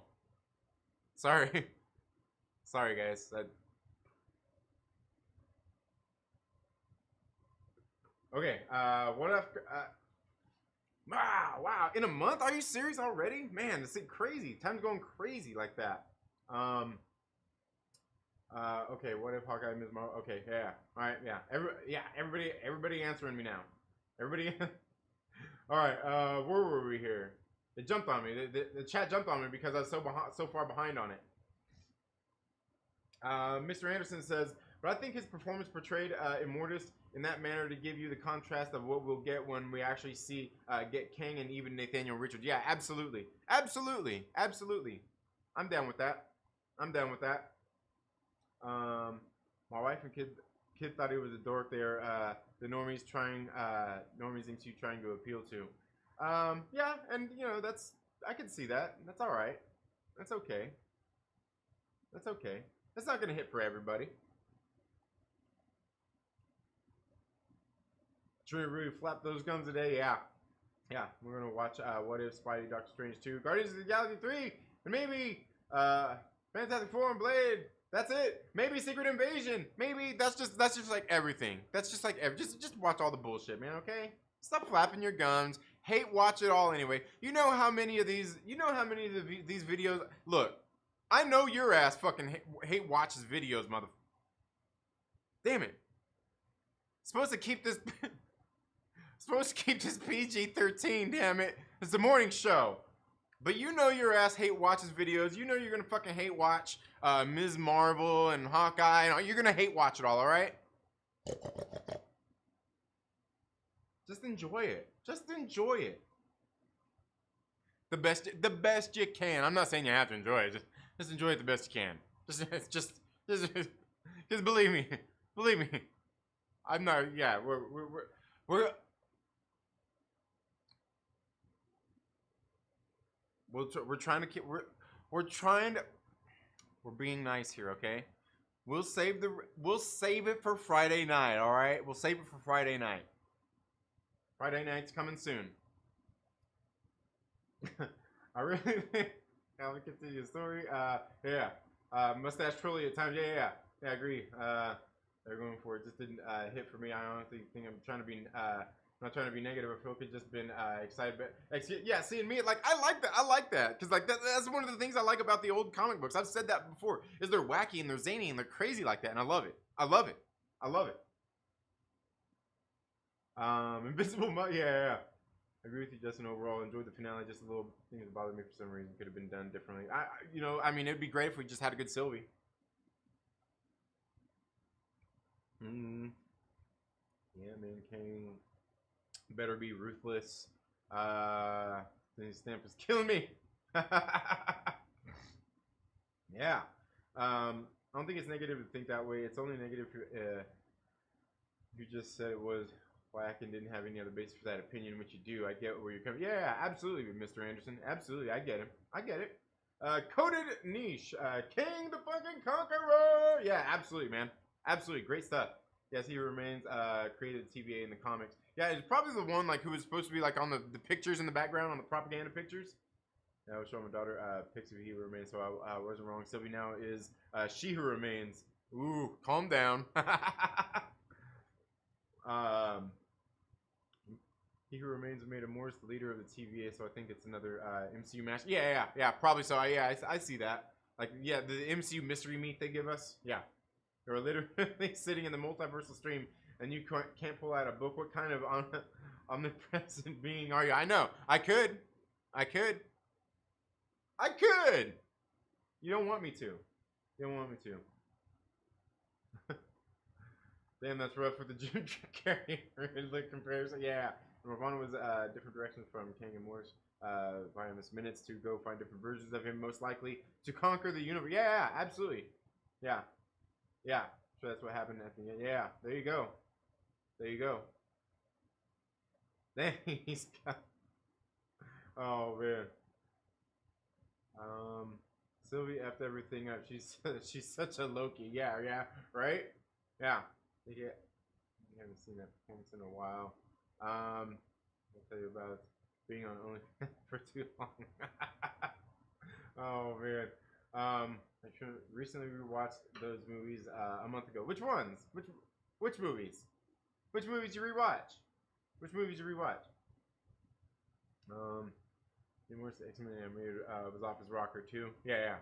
sorry, guys. Okay, what if? Wow, in a month? Are you serious already? Man, it's crazy. Time's going crazy like that. Okay, what if Hawkeye, Ms. Marvel? Okay, yeah. All right, yeah. Everybody answering me now. Everybody. All right, where were we here? It jumped on me. The chat jumped on me because I was so far behind on it. Mr. Anderson says, but I think his performance portrayed Immortus in that manner to give you the contrast of what we'll get when we actually see get Kang and even Nathaniel Richards. Yeah, absolutely. I'm down with that. My wife and kid thought he was a dork there. The normies seem to trying to appeal to. Yeah, and I can see that. That's all right. That's okay. That's not gonna hit for everybody. Should we really flap those guns today? Yeah. We're gonna watch What If, Spidey, Doctor Strange 2, Guardians of the Galaxy 3, and maybe Fantastic Four and Blade. That's it. Maybe Secret Invasion. Maybe that's just like everything. That's just like just watch all the bullshit, man. Okay. Stop flapping your guns. Hate watch it all anyway. You know how many of these videos. Look, I know your ass fucking hate watches videos, mother. Damn it. Supposed to keep this PG-13. Damn it. It's the morning show. But you know your ass hate watches videos. You know you're gonna fucking hate watch Ms. Marvel and Hawkeye. And you're gonna hate watch it all right? Just enjoy it. The best you can. I'm not saying you have to enjoy it. Just enjoy it the best you can. Just believe me. I'm not. Yeah, we're We're trying to keep. We're trying to. We're being nice here, okay? We'll save it for Friday night, all right? We'll save it for Friday night. Friday night's coming soon. I really think I'll continue the story. Yeah. Mustache Trolley at times. Yeah, I agree. They're going for it. Just didn't hit for me. I honestly think I'm trying to be not trying to be negative. I feel like just been excited, but like, yeah, seeing me, like, I like that. I like that because like that's one of the things I like about the old comic books. I've said that before. Is they're wacky and they're zany and they're crazy like that, and I love it. I love it. I love it. Invisible Mug. Yeah. I agree with you, Justin. Overall, enjoyed the finale. Just a little things that bothered me for some reason. Could have been done differently. I mean, it'd be great if we just had a good Sylvie. Yeah, man, Kang better be ruthless. His stamp is killing me. Yeah. I don't think it's negative to think that way. It's only negative if you just said it was whack and didn't have any other basis for that opinion, which you do. I get where you're coming. Yeah, absolutely, Mr. Anderson. Absolutely, I get him. I get it. Coded Niche. King the fucking Conqueror. Yeah, absolutely, man. Absolutely, great stuff. Yes, he remains created TVA in the comics. Yeah, it's probably the one like who was supposed to be like on the pictures in the background, on the propaganda pictures. Yeah, I was showing my daughter pics of He Who Remains, so I wasn't wrong. Sylvie now is She Who Remains. Ooh, calm down. He Who Remains made him Morris the leader of the TVA, so I think it's another MCU match. Yeah, probably so. I see that. Like, yeah, the MCU mystery meat they give us. Yeah. You're literally sitting in the multiversal stream and you can't pull out a book. What kind of omnipresent being are you? I know. I could. You don't want me to. Damn, that's rough with the Jim Carrey the comparison. Yeah. Ravana was different directions from King and Morris. Buying us minutes to go find different versions of him, most likely to conquer the universe. Yeah, absolutely. Yeah. Yeah, so that's what happened at the end. Yeah, there you go. Then he's got. Oh man. Sylvie effed everything up. She's such a Loki. Yeah, right. Yeah. You haven't seen that performance in a while. I'll tell you about being on OnlyFans for too long. Oh man. I recently rewatched those movies a month ago. Which ones? Which movies? Which movies you rewatch? The worst X-Men animated was off his rocker too. Yeah.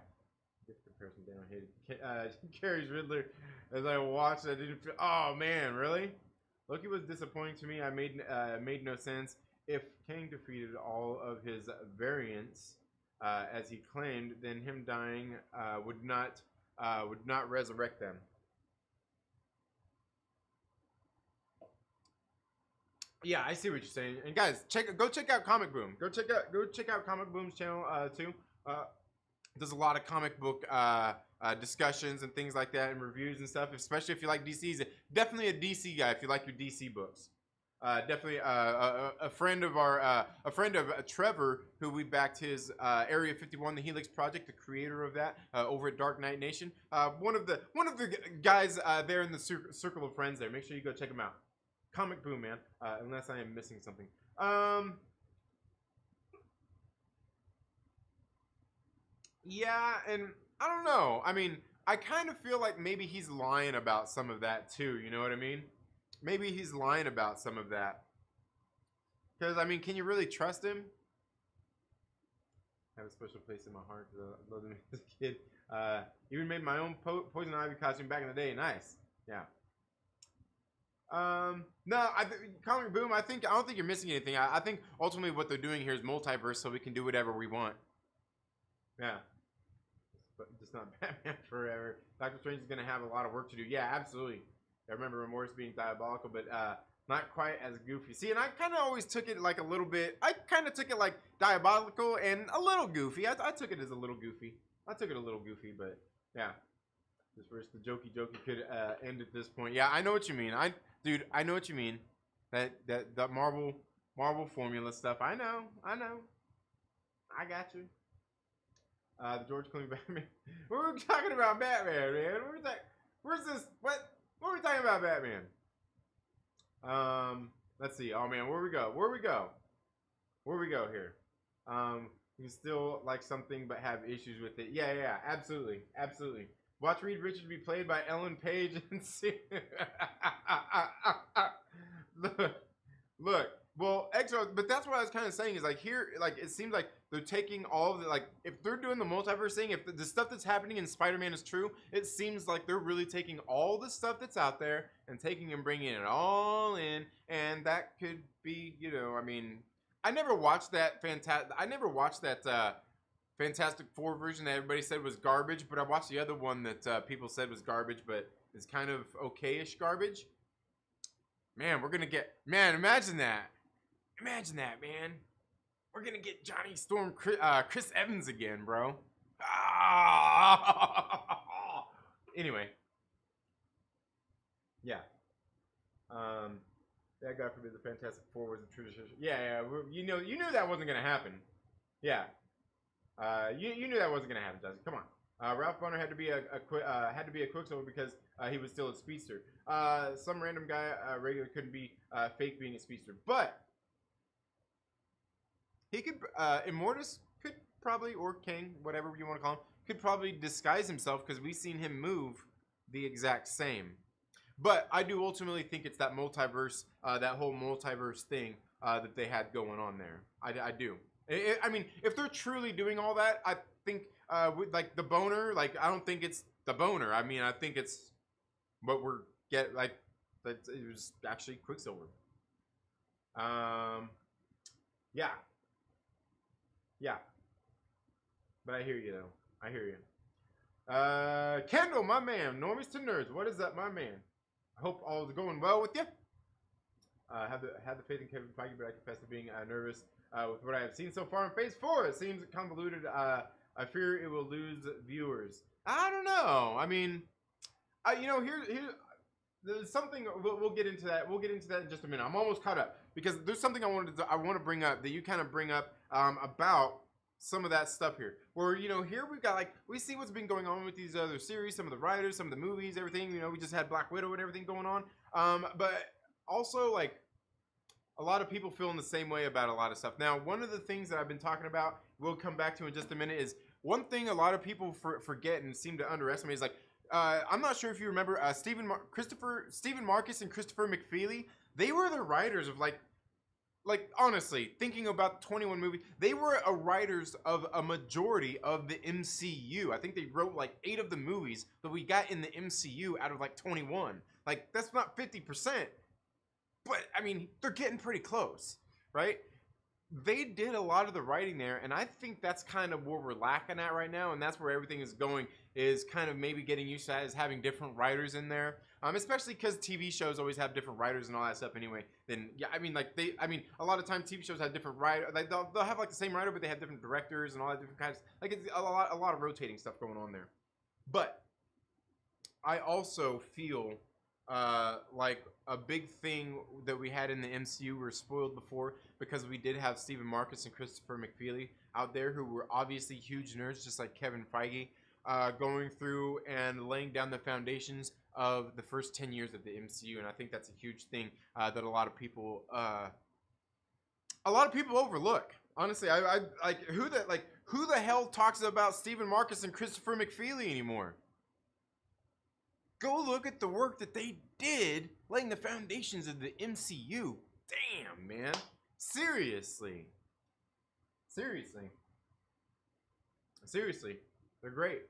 Get the comparison down. Hated Carrie's Riddler. As I watched, I didn't feel. Oh man, really? Loki was disappointing to me. I made no sense. If Kang defeated all of his variants, as he claimed, then him dying would not resurrect them. Yeah, I see what you're saying. And guys, go check out Comic Boom. Go check out Comic Boom's channel too. There's a lot of comic book discussions and things like that and reviews and stuff. Especially if you like DC. He's definitely a DC guy if you like your DC books. Definitely a friend of Trevor, who we backed his Area 51, the Helix Project, the creator of that, over at Dark Knight Nation. One of the guys there in the circle of friends there. Make sure you go check him out. Comic Boom, man. Unless I am missing something. Yeah, and I don't know. I mean, I kind of feel like maybe he's lying about some of that too. You know what I mean? Maybe he's lying about some of that. Because, I mean, can you really trust him? I have a special place in my heart because I loved him as a kid. Even made my own Poison Ivy costume back in the day. Nice. Yeah. No, Comic Boom, I don't think you're missing anything. I think ultimately what they're doing here is multiverse so we can do whatever we want. Yeah. But just not Batman Forever. Doctor Strange is going to have a lot of work to do. Yeah, absolutely. I remember Remorse being diabolical, but not quite as goofy. See, and I kind of always took it like a little bit. I kind of took it like diabolical and a little goofy. I took it as a little goofy. But yeah. This verse, the jokey could end at this point. Yeah, I know what you mean. Dude, I know what you mean. That Marvel formula stuff. I know. I got you. The George Clooney Batman. We were talking about Batman, man. Where's this? What are we talking about, Batman? Let's see. Oh man, where we go? Here? You can still like something but have issues with it. Yeah, absolutely. Watch Reed Richards be played by Ellen Page and see. Look. Well, extra, but that's what I was kind of saying is like here, like it seems like they're taking all of the, like if they're doing the multiverse thing, if the stuff that's happening in Spider-Man is true, it seems like they're really taking all the stuff that's out there and taking and bringing it all in, and that could be, I mean, I never watched that Fantastic Four version that everybody said was garbage, but I watched the other one that people said was garbage, but is kind of okay-ish garbage. Man, imagine that. Imagine that, man. We're gonna get Johnny Storm, Chris Evans again, bro. Anyway. Yeah. Yeah, God forbid the Fantastic Four was a tradition. Yeah. You knew that wasn't gonna happen. Yeah. You knew that wasn't gonna happen, Jesse. Come on. Ralph Bonner had to be a Quicksilver because he was still a speedster. Some random guy regular couldn't be fake being a speedster, but he could. Immortus could probably, or King, whatever you want to call him, could probably disguise himself because we've seen him move the exact same. But I do ultimately think it's that multiverse, that whole multiverse thing that they had going on there. I do. I mean, if they're truly doing all that, I think with like the boner, like I don't think it's the boner. I mean, I think it's what we're like that it was actually Quicksilver. Yeah. But I hear you though. I hear you. Kendall, my man. Normies to nerds. What is up, my man? I hope all is going well with you. Have the faith in Kevin Feige, but I confess to being nervous with what I have seen so far in Phase 4. It seems convoluted. I fear it will lose viewers. I don't know. I mean, here there's something we'll get into that. We'll get into that in just a minute. I'm almost caught up because there's something I want to bring up that you kind of bring up about some of that stuff here. Where here we've got we see what's been going on with these other series, some of the writers, some of the movies, everything. We just had Black Widow and everything going on. But also a lot of people feeling the same way about a lot of stuff. Now, one of the things that I've been talking about, we'll come back to in just a minute, is one thing a lot of people forget and seem to underestimate is I'm not sure if you remember Stephen Marcus and Christopher McFeely. They were the writers of honestly, thinking about the 21 movie, they were writers of a majority of the MCU. I think they wrote 8 of the movies that we got in the MCU out of 21. That's not 50%. But I mean, they're getting pretty close, right? They did a lot of the writing there, and I think that's kind of where we're lacking at right now, and that's where everything is going, is kind of maybe getting used to that, is having different writers in there, especially because TV shows always have different writers and all that stuff anyway. Then yeah, I mean, a lot of times TV shows have different writers. They'll have the same writer, but they have different directors and all that different kinds. It's a lot of rotating stuff going on there. But I also feel a big thing that we had in the MCU were spoiled before because we did have Stephen Marcus and Christopher McFeely out there who were obviously huge nerds, just like Kevin Feige, going through and laying down the foundations of the first 10 years of the MCU, and I think that's a huge thing that a lot of people overlook. Honestly, I who the hell talks about Stephen Marcus and Christopher McFeely anymore? Go look at the work that they did laying the foundations of the MCU. Damn, man. Seriously. They're great.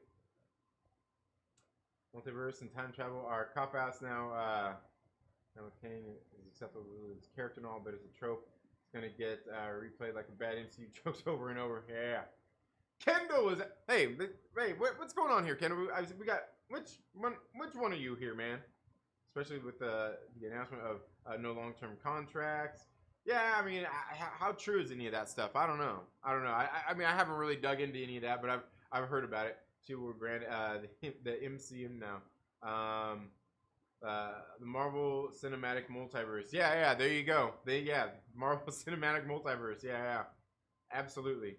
Multiverse and time travel are cop-outs now. Now Kang is acceptable with his character and all, but it's a trope. It's going to get replayed like a bad MCU jokes over and over. Yeah. Kendall is... Hey, what's going on here, Kendall? We got... Which one are you here, man? Especially with the announcement of no long-term contracts. Yeah, I mean, how true is any of that stuff? I don't know. I mean, I haven't really dug into any of that, but I've heard about it. See, we're brand the MCM now. The Marvel Cinematic Multiverse. Yeah, there you go. Marvel Cinematic Multiverse. Yeah. Absolutely.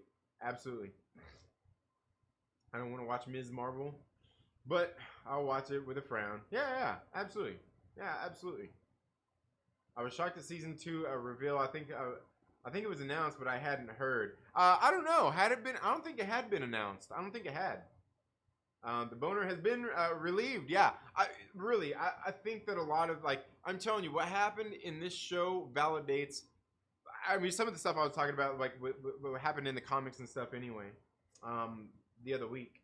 I don't want to watch Ms. Marvel, but I'll watch it with a frown. Yeah, absolutely. Yeah, absolutely. I was shocked at season 2 reveal. I think it was announced, but I hadn't heard. I don't know. Had it been? I don't think it had been announced. I don't think it had. The boner has been relieved. Yeah, I think that a lot of, like, I'm telling you, what happened in this show validates. I mean, some of the stuff I was talking about, like what happened in the comics and stuff. Anyway, the other week.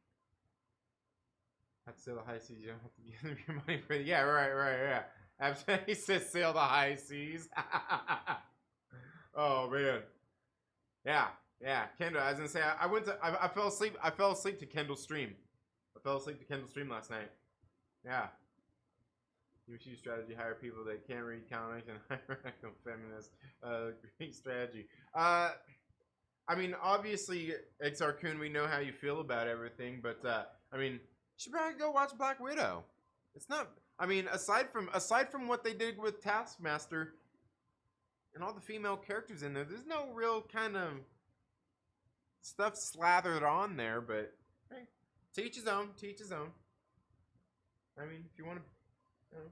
Have to sail the high seas. You don't have to give your money for it. Yeah, right, yeah. Absolutely, he says sail the high seas. Oh man. Yeah. Kendall, I was gonna say I fell asleep. I fell asleep to Kendall's stream. I fell asleep to Kendall's stream last night. Yeah. Use strategy, hire people that can't read comics and hire feminists. Great strategy. I mean, obviously, XR Kun, we know how you feel about everything, but I mean, you should probably go watch Black Widow. It's not. I mean, aside from what they did with Taskmaster and all the female characters in there, there's no real kind of stuff slathered on there. But hey, to each his own. To each his own. I mean, if you want to, you know,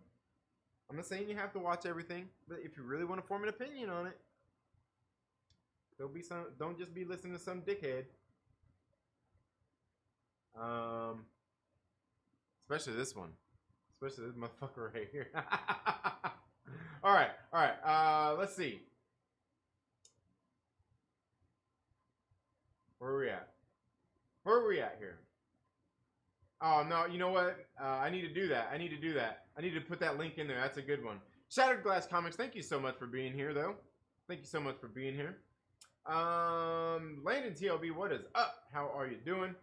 I'm not saying you have to watch everything, but if you really want to form an opinion on it, there'll be some. Don't just be listening to some dickhead. Especially this one. Especially this motherfucker right here. All right. Let's see. Where are we at? Where are we at here? Oh no, you know what? I need to do that. I need to put that link in there. That's a good one. Shattered Glass Comics. Thank you so much for being here, though. Thank you so much for being here. Landon TLB, what is up? How are you doing?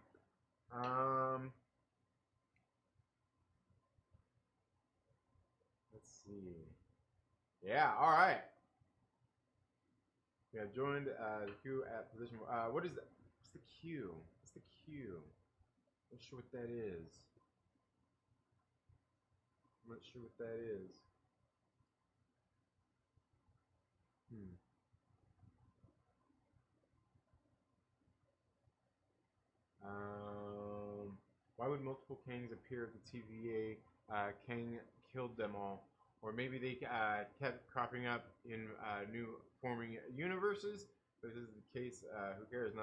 Let's see. Yeah, all right. We have joined the queue at position. What is that? What's the queue? What's the queue? I'm not sure what that is. I'm not sure what that is. Why would multiple Kangs appear if the TVA Kang killed them all? Or maybe they kept cropping up in new forming universes. But if this is the case, who cares?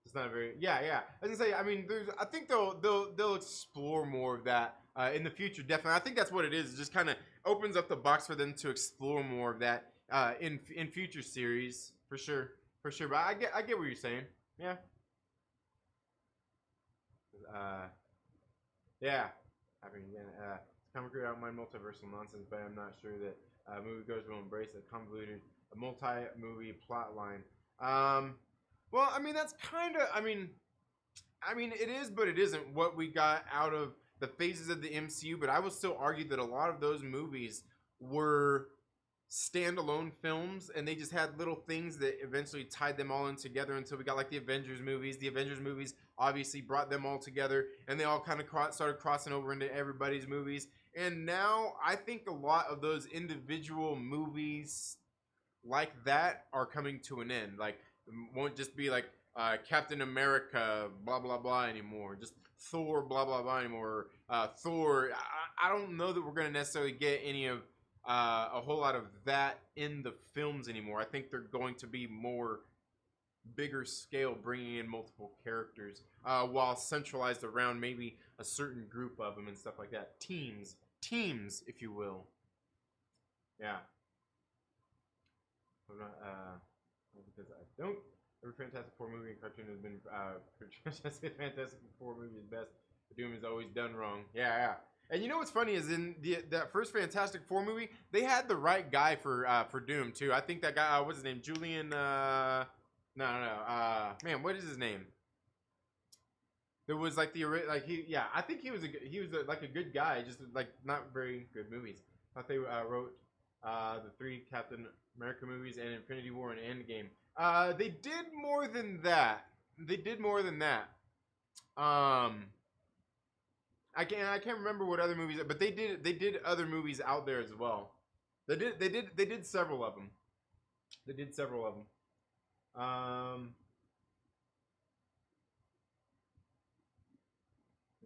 It's not a very yeah. I was gonna say, I mean, I think they'll explore more of that in the future. Definitely, I think that's what it is. It just kind of opens up the box for them to explore more of that in future series for sure. But I get what you're saying. Yeah. Yeah. I mean, comic crew don't mind multiversal nonsense, but I'm not sure that moviegoers will embrace a convoluted multi-movie plot line. Well, I mean, that's kind of, I mean, it is, but it isn't what we got out of the phases of the MCU. But I will still argue that a lot of those movies were standalone films, and they just had little things that eventually tied them all in together until we got like the Avengers movies. The Avengers movies obviously brought them all together, and they all kind of started crossing over into everybody's movies. And now I think a lot of those individual movies like that are coming to an end. Like, won't just be like Captain America blah blah blah anymore, just Thor blah blah blah anymore. Thor, I don't know that we're going to necessarily get any of a whole lot of that in the films anymore. I think they're going to be more bigger scale, bringing in multiple characters while centralized around maybe a certain group of them and stuff like that. Teams, if you will. Yeah. I'm not, because I don't. Every Fantastic Four movie and cartoon has been Fantastic Four movie is best. Doom is always done wrong. Yeah. And you know what's funny is in that first Fantastic Four movie, they had the right guy for Doom too. I think that guy, what's his name? Julian. No. Man, what is his name? There was like I think he was like a good guy, just like not very good movies. I thought they wrote the 3 Captain America movies and Infinity War and Endgame. They did more than that. I can't remember what other movies, but they did other movies out there as well. They did several of them.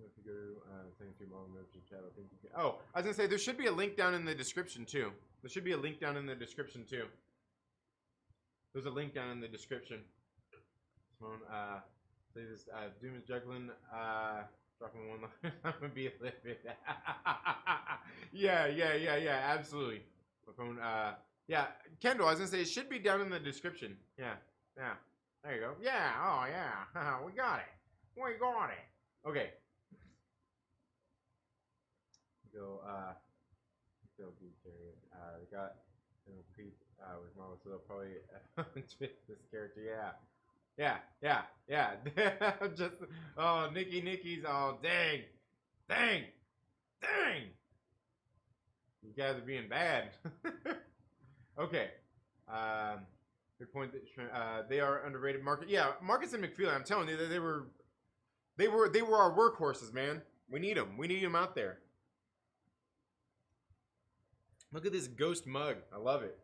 If you go to second stream on membership chat, I think you can. Oh, I was gonna say there should be a link down in the description too. There should be a link down in the description too. There's a link down in the description. Simone, say this. Doom is juggling. Dropping one line. I'm gonna be a little bit. Yeah. Absolutely. My phone. Yeah. Kendall, I was gonna say it should be down in the description. Yeah. There you go. Yeah. Oh yeah. We got it. Okay. Go. Still be curious. They got Pete with Marvel, so they'll probably twist this character. Yeah. Just Nikki's. Oh dang. You guys are being bad. Okay. Good point. That they are underrated. Marcus and McFeely. I'm telling you, they were our workhorses, man. We need them. We need them out there. Look at this ghost mug. I love it.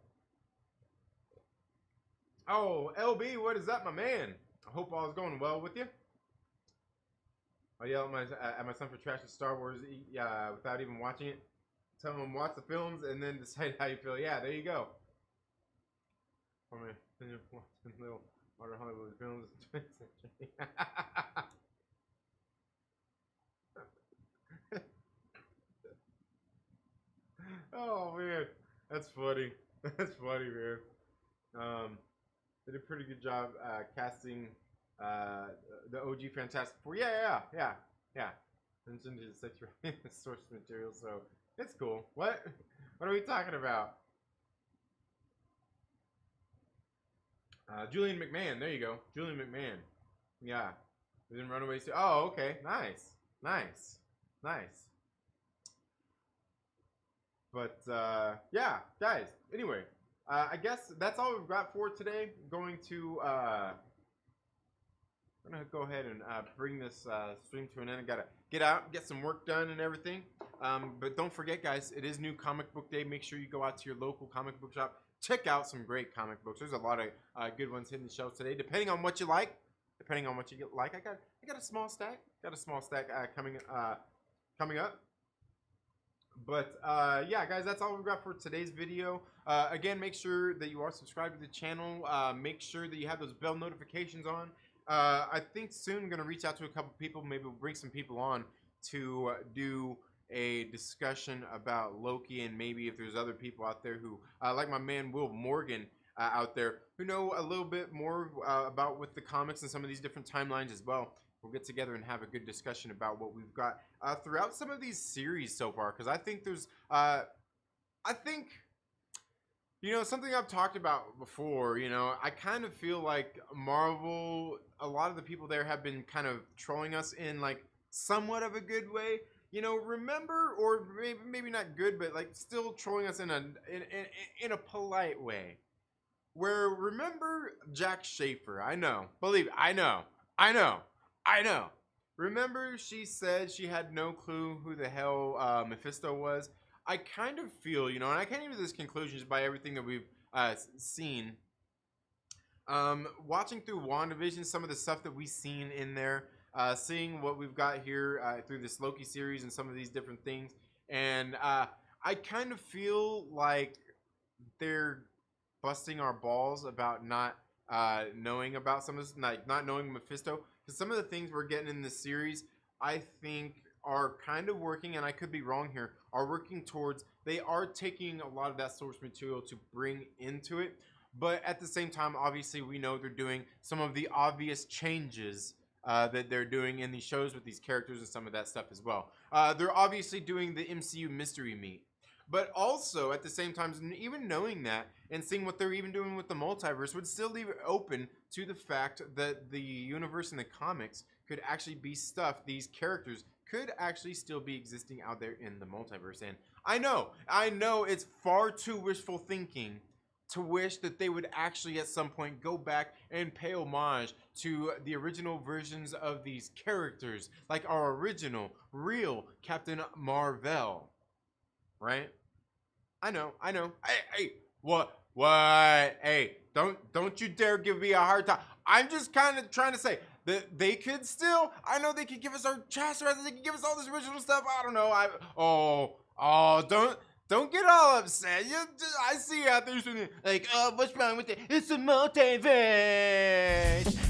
Oh, LB, what is up, my man? I hope all is going well with you. I yell at my son for trashing Star Wars without even watching it. Tell him watch the films and then decide how you feel. Yeah, there you go. Watching little modern Hollywood films. Oh man, that's funny. That's funny, man. They did a pretty good job casting the OG Fantastic Four. Yeah. Mentioned his sexual source material, so it's cool. What are we talking about? Julian McMahon. There you go, Julian McMahon. Yeah, he was in Runaways too. Oh, okay, nice. But yeah, guys. Anyway, I guess that's all we've got for today. I'm going to go ahead and bring this stream to an end. I gotta get out, get some work done, and everything. But don't forget, guys, it is New Comic Book Day. Make sure you go out to your local comic book shop. Check out some great comic books. There's a lot of good ones hitting the shelves today, depending on what you like. I got a small stack. Coming up. But yeah, guys, that's all we've got for today's video. Again, make sure that you are subscribed to the channel. Make sure that you have those bell notifications on. I think soon I'm going to reach out to a couple people. Maybe we'll bring some people on to do a discussion about Loki, and maybe if there's other people out there who, like my man Will Morgan out there, who know a little bit more about with the comics and some of these different timelines as well. We'll get together and have a good discussion about what we've got throughout some of these series so far, because I think there's, something I've talked about before. I kind of feel like Marvel, a lot of the people there have been kind of trolling us in like somewhat of a good way. Remember, or maybe not good, but like still trolling us in a polite way. Where remember Jack Schaefer? I know. Remember she said she had no clue who the hell Mephisto was? I kind of feel, and I came to this conclusion just by everything that we've seen. Watching through WandaVision, some of the stuff that we've seen in there, seeing what we've got here through this Loki series and some of these different things. And I kind of feel like they're busting our balls about not knowing about some of this, not knowing Mephisto. Because some of the things we're getting in this series, I think are kind of working, and I could be wrong here, are working towards, they are taking a lot of that source material to bring into it. But at the same time, obviously, we know they're doing some of the obvious changes that they're doing in these shows with these characters and some of that stuff as well. They're obviously doing the MCU mystery meat. But also, at the same time, even knowing that and seeing what they're even doing with the multiverse would still leave it open to the fact that the universe in the comics could actually be stuff, these characters could actually still be existing out there in the multiverse. And I know it's far too wishful thinking to wish that they would actually at some point go back and pay homage to the original versions of these characters, like our original, real Captain Marvel. Right? I know. Hey, what What? Hey, don't you dare give me a hard time. I'm just kind of trying to say that they could still. I know they could give us our chest rest. They could give us all this original stuff. I don't know. Don't get all upset. I see you out there like, what's wrong with it? It's a multiverse.